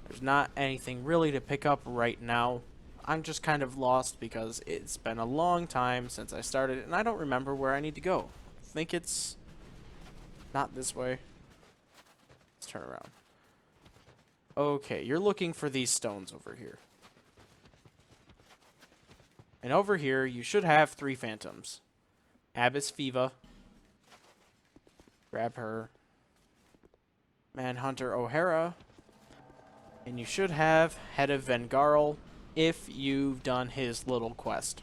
There's not anything really to pick up right now. I'm just kind of lost because it's been a long time since I started and I don't remember where I need to go. I think it's not this way. Let's turn around. Okay, you're looking for these stones over here. And over here, you should have 3 phantoms. Abyss Fiva. Grab her. Manhunter O'Hara. And you should have Head of Vengarl if you've done his little quest.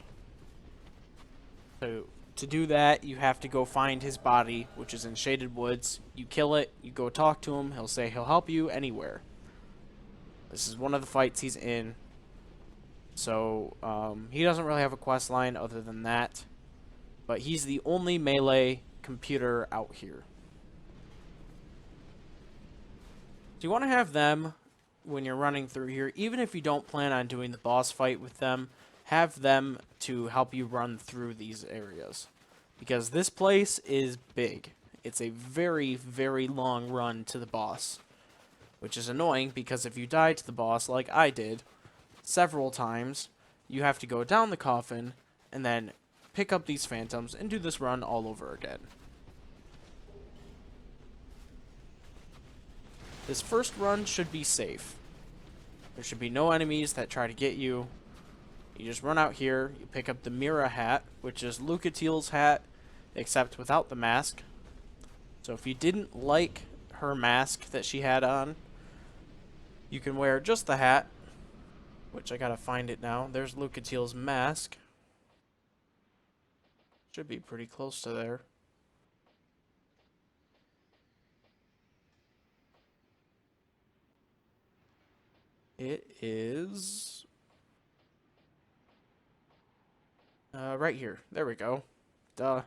So, to do that, you have to go find his body, which is in Shaded Woods. You kill it, you go talk to him, he'll say he'll help you anywhere. This is one of the fights he's in. So, he doesn't really have a quest line other than that. But he's the only melee computer out here. So you want to have them when you're running through here. Even if you don't plan on doing the boss fight with them, have them to help you run through these areas. Because this place is big. It's a very, very long run to the boss. Which is annoying because if you die to the boss like I did several times, you have to go down the coffin and then pick up these phantoms and do this run all over again. This first run should be safe. There should be no enemies that try to get you. You just run out here, you pick up the Mira hat, which is Lucatiel's hat, except without the mask. So if you didn't like her mask that she had on, you can wear just the hat, which I gotta find it now. There's Lucatiel's mask. Should be pretty close to there. It is right here. There we go. Duh.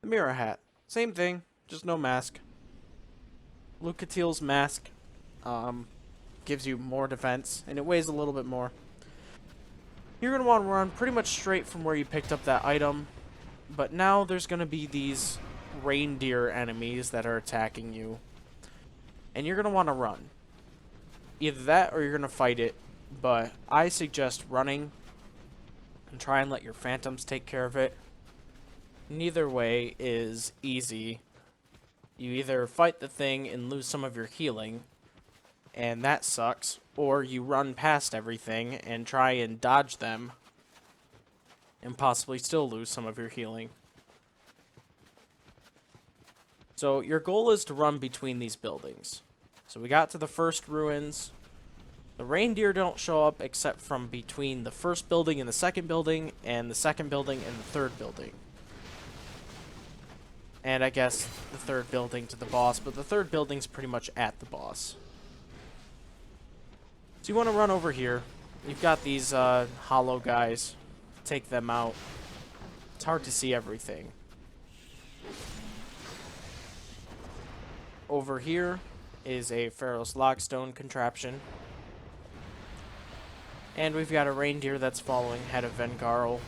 The Mira hat. Same thing, just no mask. Lucatiel's mask gives you more defense, and it weighs a little bit more. You're going to want to run pretty much straight from where you picked up that item, but now there's going to be these reindeer enemies that are attacking you, and you're going to want to run. Either that or you're going to fight it, but I suggest running and try and let your phantoms take care of it. Neither way is easy. You either fight the thing and lose some of your healing, and that sucks, or you run past everything and try and dodge them and possibly still lose some of your healing. So your goal is to run between these buildings. So we got to the first ruins. The reindeer don't show up except from between the first building and the second building, and the second building and the third building. And I guess the third building to the boss, but the third building's pretty much at the boss. So you want to run over here. You've got these hollow guys. Take them out. It's hard to see everything. Over here is a Pharaoh's Lockstone contraption. And we've got a reindeer that's following head of Vengarl.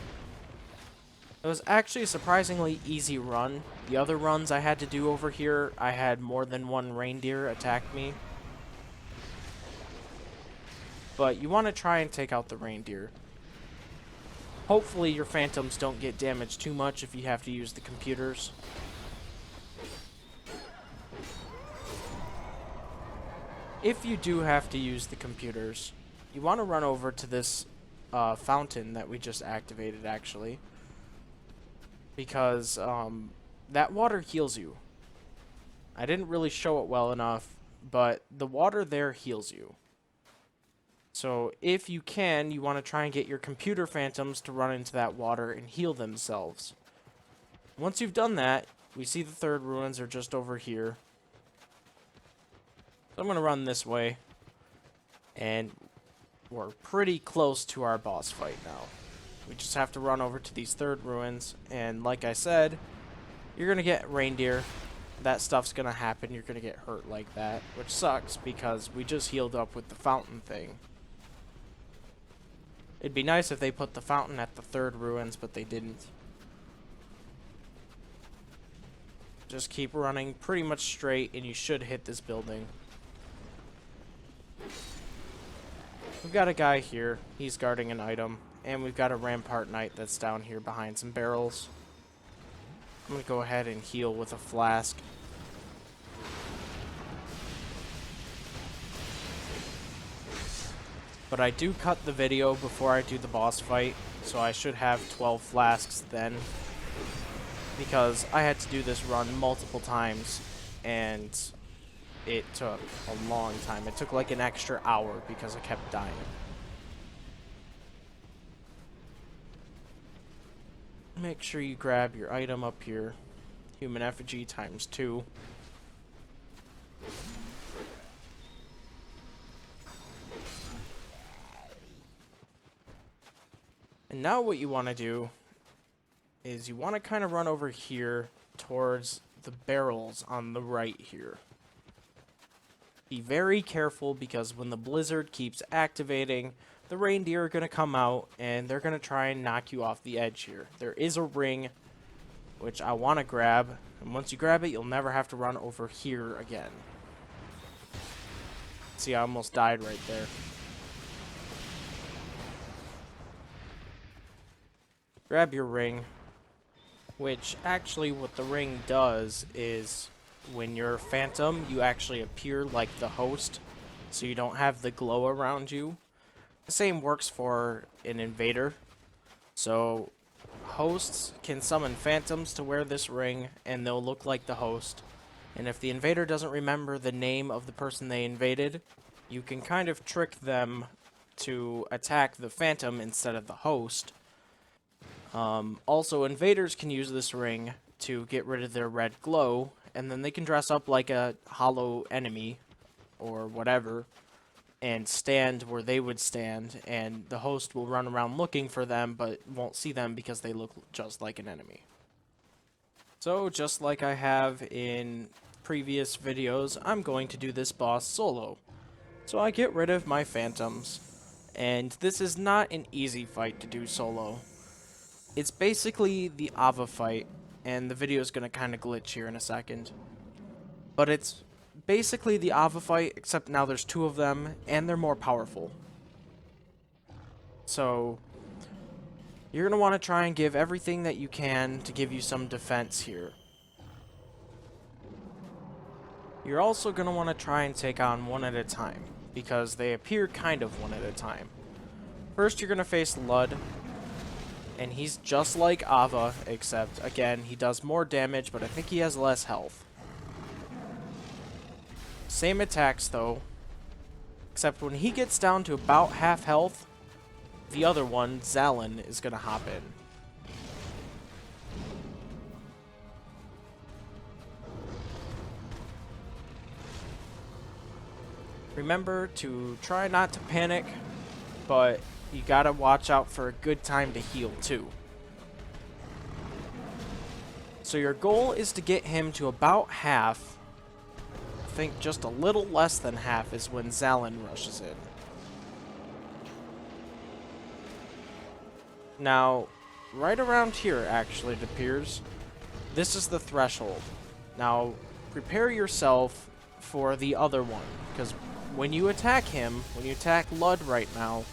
It was actually a surprisingly easy run. The other runs I had to do over here, I had more than one reindeer attack me. But you want to try and take out the reindeer. Hopefully your phantoms don't get damaged too much if you have to use the computers. If you do have to use the computers, you want to run over to this fountain that we just activated, actually. Because that water heals you. I didn't really show it well enough, but the water there heals you. So if you can, you want to try and get your computer phantoms to run into that water and heal themselves. Once you've done that, we see the third ruins are just over here. So I'm going to run this way. And we're pretty close to our boss fight now. We just have to run over to these third ruins. And like I said, you're going to get reindeer. That stuff's going to happen. You're going to get hurt like that. Which sucks because we just healed up with the fountain thing. It'd be nice if they put the fountain at the third ruins, but they didn't. Just keep running pretty much straight and you should hit this building. We've got a guy here. He's guarding an item. And we've got a Rampart Knight that's down here behind some barrels. I'm going to go ahead and heal with a flask. But I do cut the video before I do the boss fight, so I should have 12 flasks then. Because I had to do this run multiple times, and it took a long time. It took like an extra hour because I kept dying. Make sure you grab your item up here. Human effigy ×2. And now what you want to do is you want to kind of run over here towards the barrels on the right here. Be very careful because when the blizzard keeps activating, the reindeer are going to come out and they're going to try and knock you off the edge here. There is a ring, which I want to grab, and once you grab it, you'll never have to run over here again. See, I almost died right there. Grab your ring, which actually what the ring does is when you're a phantom, you actually appear like the host, so you don't have the glow around you. The same works for an invader. So hosts can summon phantoms to wear this ring, and they'll look like the host. And if the invader doesn't remember the name of the person they invaded, you can kind of trick them to attack the phantom instead of the host. Also, invaders can use this ring to get rid of their red glow, and then they can dress up like a hollow enemy, or whatever, and stand where they would stand, and the host will run around looking for them, but won't see them because they look just like an enemy. So, just like I have in previous videos, I'm going to do this boss solo. So I get rid of my phantoms, and this is not an easy fight to do solo. It's basically the Ava fight, and the video is going to kind of glitch here in a second. But it's basically the Ava fight, except now there's two of them, and they're more powerful. So, you're going to want to try and give everything that you can to give you some defense here. You're also going to want to try and take on one at a time, because they appear kind of one at a time. First, you're going to face Lud. And he's just like Ava, except, again, he does more damage, but I think he has less health. Same attacks, though. Except when he gets down to about half health, the other one, Zallen, is going to hop in. Remember to try not to panic, but you gotta watch out for a good time to heal, too. So your goal is to get him to about half. I think just a little less than half is when Zallen rushes in. Now, right around here, actually, it appears, this is the threshold. Now, prepare yourself for the other one, because when you attack him, when you attack Lud right now,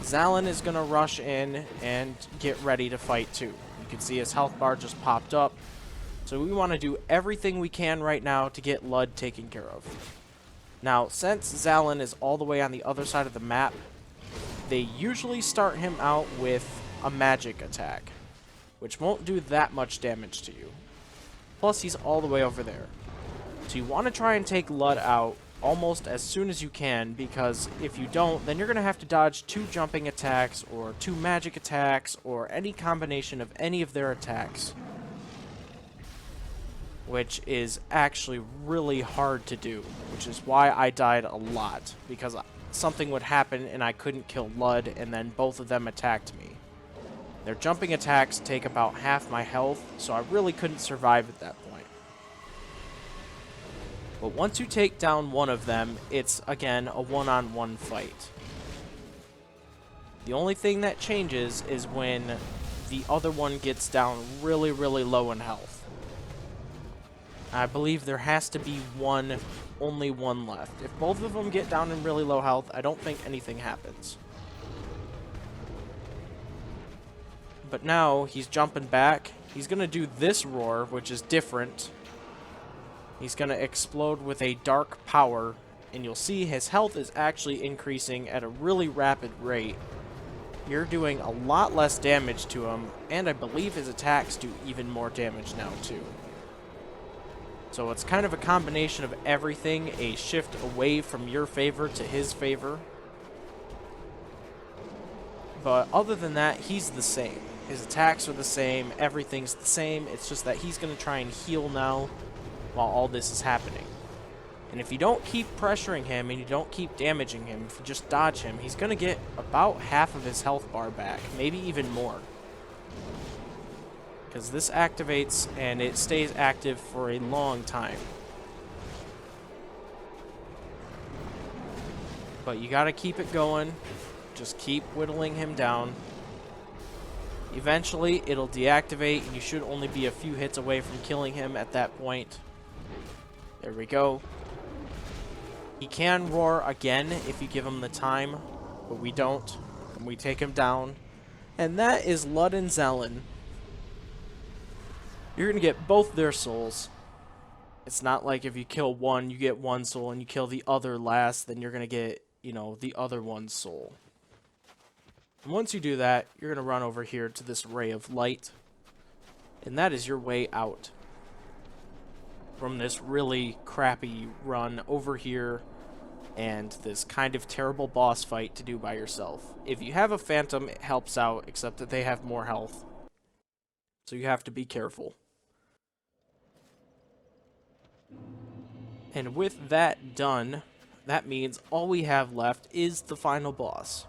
Zallen is going to rush in and get ready to fight too. You can see his health bar just popped up. So we want to do everything we can right now to get Lud taken care of. Now, since Zallen is all the way on the other side of the map, they usually start him out with a magic attack, which won't do that much damage to you. Plus, he's all the way over there. So you want to try and take Lud out almost as soon as you can, because if you don't, then you're going to have to dodge 2 jumping attacks, or 2 magic attacks, or any combination of any of their attacks, which is actually really hard to do, which is why I died a lot, because something would happen and I couldn't kill Lud, and then both of them attacked me. Their jumping attacks take about half my health, so I really couldn't survive at that point. But once you take down one of them, it's, again, a one-on-one fight. The only thing that changes is when the other one gets down really, really low in health. I believe there has to be only one left. If both of them get down in really low health, I don't think anything happens. But now, he's jumping back. He's going to do this roar, which is different. He's going to explode with a dark power, and you'll see his health is actually increasing at a really rapid rate. You're doing a lot less damage to him, and I believe his attacks do even more damage now, too. So it's kind of a combination of everything, a shift away from your favor to his favor. But other than that, he's the same. His attacks are the same, everything's the same, it's just that he's going to try and heal now while all this is happening. And if you don't keep pressuring him and you don't keep damaging him, if you just dodge him, he's going to get about half of his health bar back, maybe even more. Because this activates and it stays active for a long time. But you gotta keep it going. Just keep whittling him down. Eventually, it'll deactivate, and you should only be a few hits away from killing him at that point. There we go. He can roar again if you give him the time, but we don't, and we take him down. And that is Lud and Zallen. You're going to get both their souls. It's not like if you kill one, you get one soul, and you kill the other last, then you're going to get, you know, the other one's soul. And once you do that, you're going to run over here to this ray of light, and that is your way out from this really crappy run over here and this kind of terrible boss fight to do by yourself. If you have a phantom, it helps out, except that they have more health, so you have to be careful. And with that done, that means all we have left is the final boss.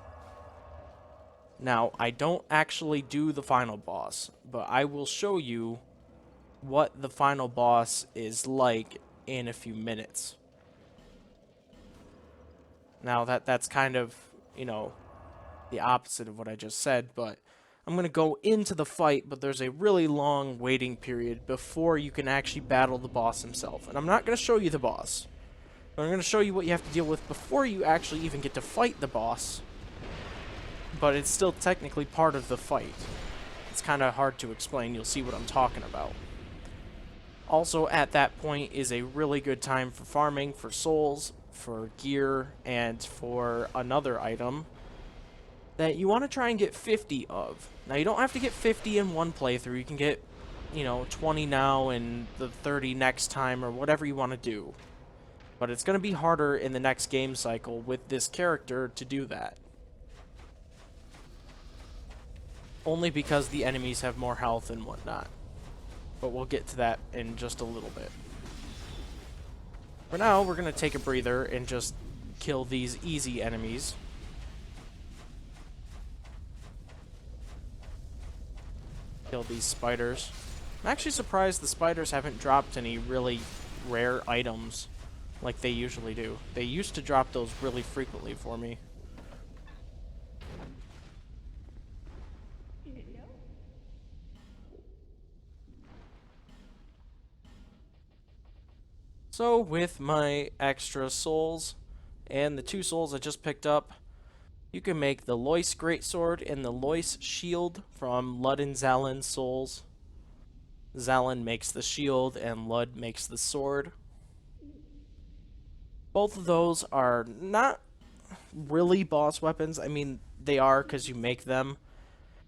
Now, I don't actually do the final boss, but I will show you what the final boss is like in a few minutes. Now, that's kind of, you know, the opposite of what I just said, but I'm going to go into the fight, but there's a really long waiting period before you can actually battle the boss himself. And I'm not going to show you the boss, but I'm going to show you what you have to deal with before you actually even get to fight the boss. But it's still technically part of the fight. It's kind of hard to explain. You'll see what I'm talking about. Also, at that point is a really good time for farming, for souls, for gear, and for another item that you want to try and get 50 of. Now, you don't have to get 50 in one playthrough. You can get, you know, 20 now and the 30 next time, or whatever you want to do. But it's going to be harder in the next game cycle with this character to do that. Only because the enemies have more health and whatnot. But we'll get to that in just a little bit. For now, we're going to take a breather and just kill these easy enemies. Kill these spiders. I'm actually surprised the spiders haven't dropped any really rare items like they usually do. They used to drop those really frequently for me. So with my extra souls and the 2 souls I just picked up, you can make the Loyce Greatsword and the Loyce Shield from Lud and Zallen souls. Zallen makes the shield and Lud makes the sword. Both of those are not really boss weapons. I mean, they are because you make them,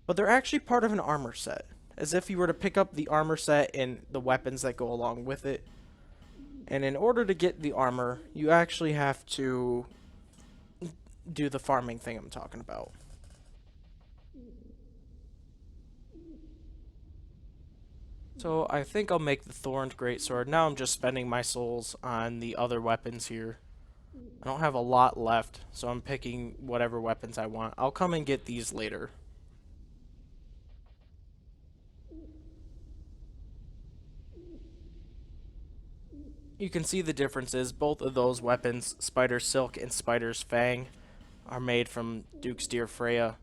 but they're actually part of an armor set. As if you were to pick up the armor set and the weapons that go along with it. And in order to get the armor, you actually have to do the farming thing I'm talking about. So I think I'll make the Thorned Greatsword. Now I'm just spending my souls on the other weapons here. I don't have a lot left, so I'm picking whatever weapons I want. I'll come and get these later. You can see the differences. Both of those weapons, Spider's Silk and Spider's Fang, are made from Duke's Deer Freya.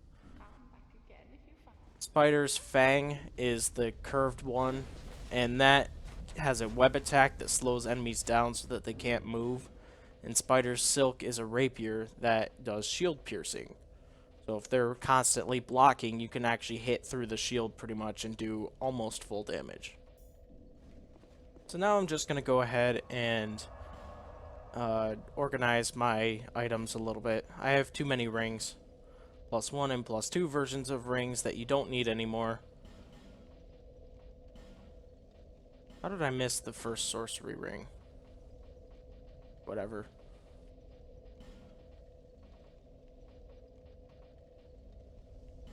Spider's Fang is the curved one, and that has a web attack that slows enemies down so that they can't move. And Spider's Silk is a rapier that does shield piercing. So if they're constantly blocking, you can actually hit through the shield pretty much and do almost full damage. So now I'm just going to go ahead and organize my items a little bit. I have too many rings. +1 and +2 versions of rings that you don't need anymore. How did I miss the first sorcery ring? Whatever.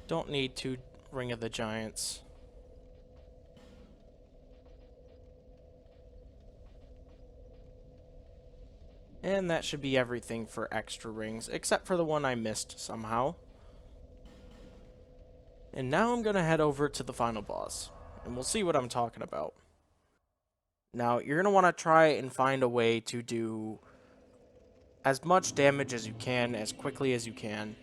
Don't need 2 Ring of the Giants. And that should be everything for extra rings, except for the one I missed somehow. And now I'm going to head over to the final boss, and we'll see what I'm talking about. Now, you're going to want to try and find a way to do as much damage as you can, as quickly as you can.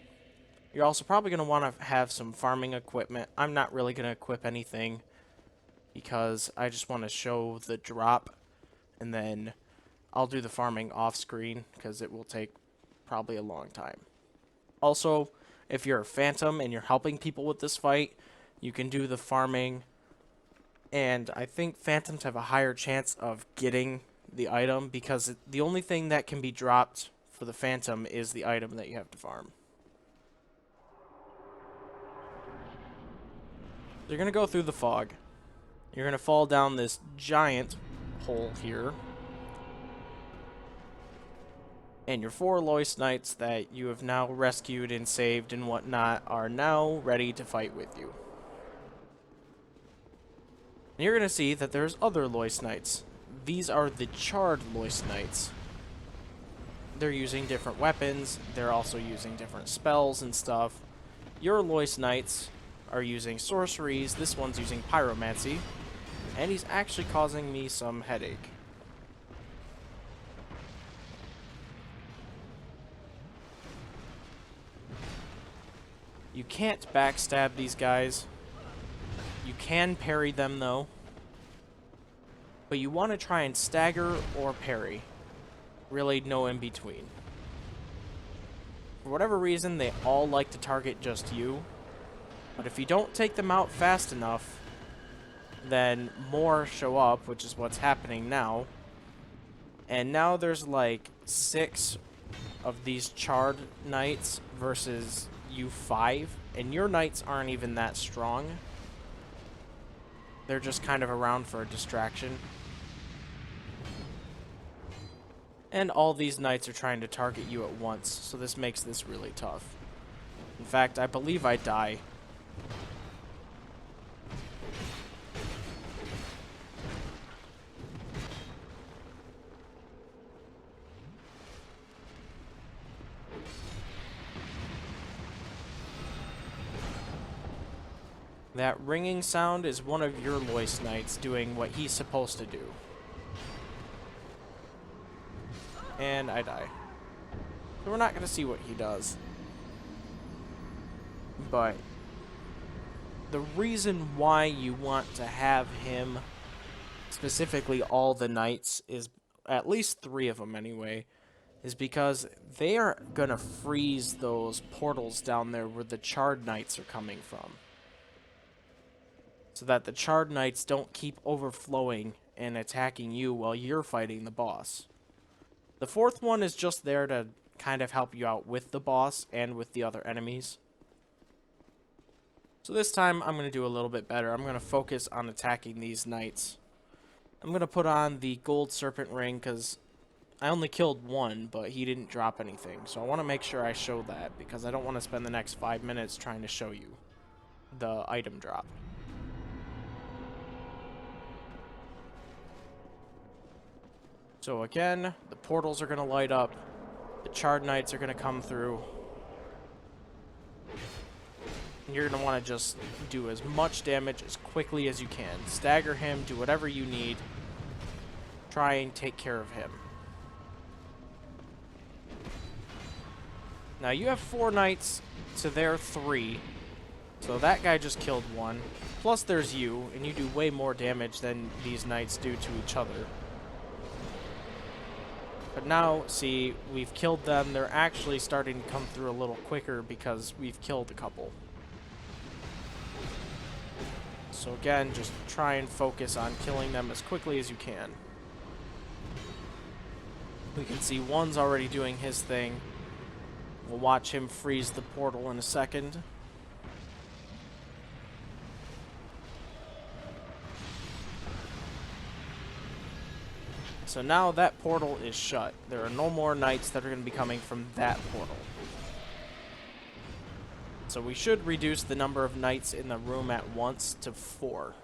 You're also probably going to want to have some farming equipment. I'm not really going to equip anything, because I just want to show the drop, and then I'll do the farming off screen because it will take probably a long time. Also, if you're a phantom and you're helping people with this fight, you can do the farming, and I think phantoms have a higher chance of getting the item because the only thing that can be dropped for the phantom is the item that you have to farm. You're going to go through the fog. You're going to fall down this giant hole here. And your 4 Loyce Knights that you have now rescued and saved and whatnot are now ready to fight with you. And you're going to see that there's other Loyce Knights. These are the charred Loyce Knights. They're using different weapons. They're also using different spells and stuff. Your Loyce Knights are using sorceries. This one's using pyromancy. And he's actually causing me some headache. You can't backstab these guys. You can parry them, though. But you want to try and stagger or parry. Really, no in between. For whatever reason, they all like to target just you. But if you don't take them out fast enough, then more show up, which is what's happening now. And now there's like 6 of these charred knights versus you 5, and your knights aren't even that strong. They're just kind of around for a distraction. And all these knights are trying to target you at once, so this makes this really tough. In fact, I believe I die. That ringing sound is one of your Loyce Knights doing what he's supposed to do. And I die. So we're not going to see what he does. But the reason why you want to have him, specifically all the knights, is at least 3 of them anyway, is because they are gonna freeze those portals down there where the Charred Knights are coming from. So that the Charred Knights don't keep overflowing and attacking you while you're fighting the boss. The 4th one is just there to kind of help you out with the boss and with the other enemies. So this time I'm going to do a little bit better. I'm going to focus on attacking these knights. I'm going to put on the gold serpent ring because I only killed 1, but he didn't drop anything. So I want to make sure I show that because I don't want to spend the next 5 minutes trying to show you the item drop. So again, the portals are going to light up. The Charred Knights are going to come through. And you're going to want to just do as much damage as quickly as you can. Stagger him, do whatever you need. Try and take care of him. Now you have 4 knights to their 3. So that guy just killed 1. Plus there's you, and you do way more damage than these knights do to each other. But now, see, we've killed them. They're actually starting to come through a little quicker because we've killed a couple. So again, just try and focus on killing them as quickly as you can. We can see 1's already doing his thing. We'll watch him freeze the portal in a second. So now that portal is shut. There are no more knights that are going to be coming from that portal. So we should reduce the number of knights in the room at once to 4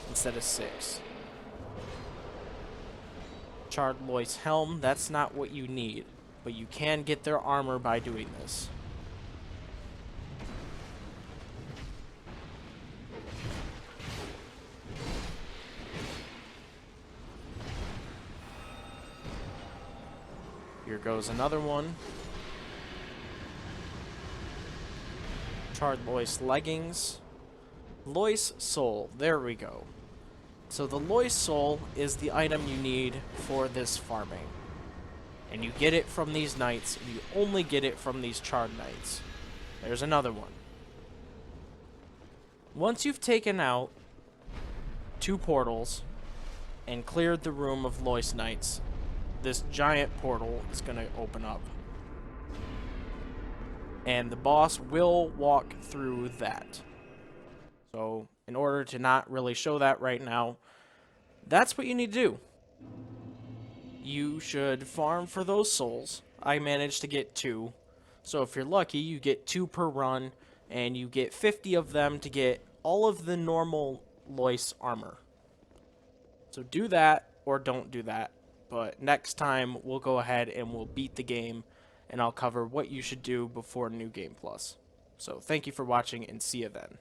instead of 6. Charred Loyce helm, that's not what you need, but you can get their armor by doing this. Here goes another one. Charred Loyce leggings. Loyce soul. There we go. So the Loyce soul is the item you need for this farming. And you get it from these knights. You only get it from these Charred Knights. There's another one. Once you've taken out 2 portals and cleared the room of Loyce Knights, this giant portal is going to open up. And the boss will walk through that. So, in order to not really show that right now, that's what you need to do. You should farm for those souls. I managed to get 2. So if you're lucky, you get 2 per run, and you get 50 of them to get all of the normal Loyce armor. So do that, or don't do that. But next time, we'll go ahead and we'll beat the game, and I'll cover what you should do before New Game Plus. So thank you for watching, and see you then.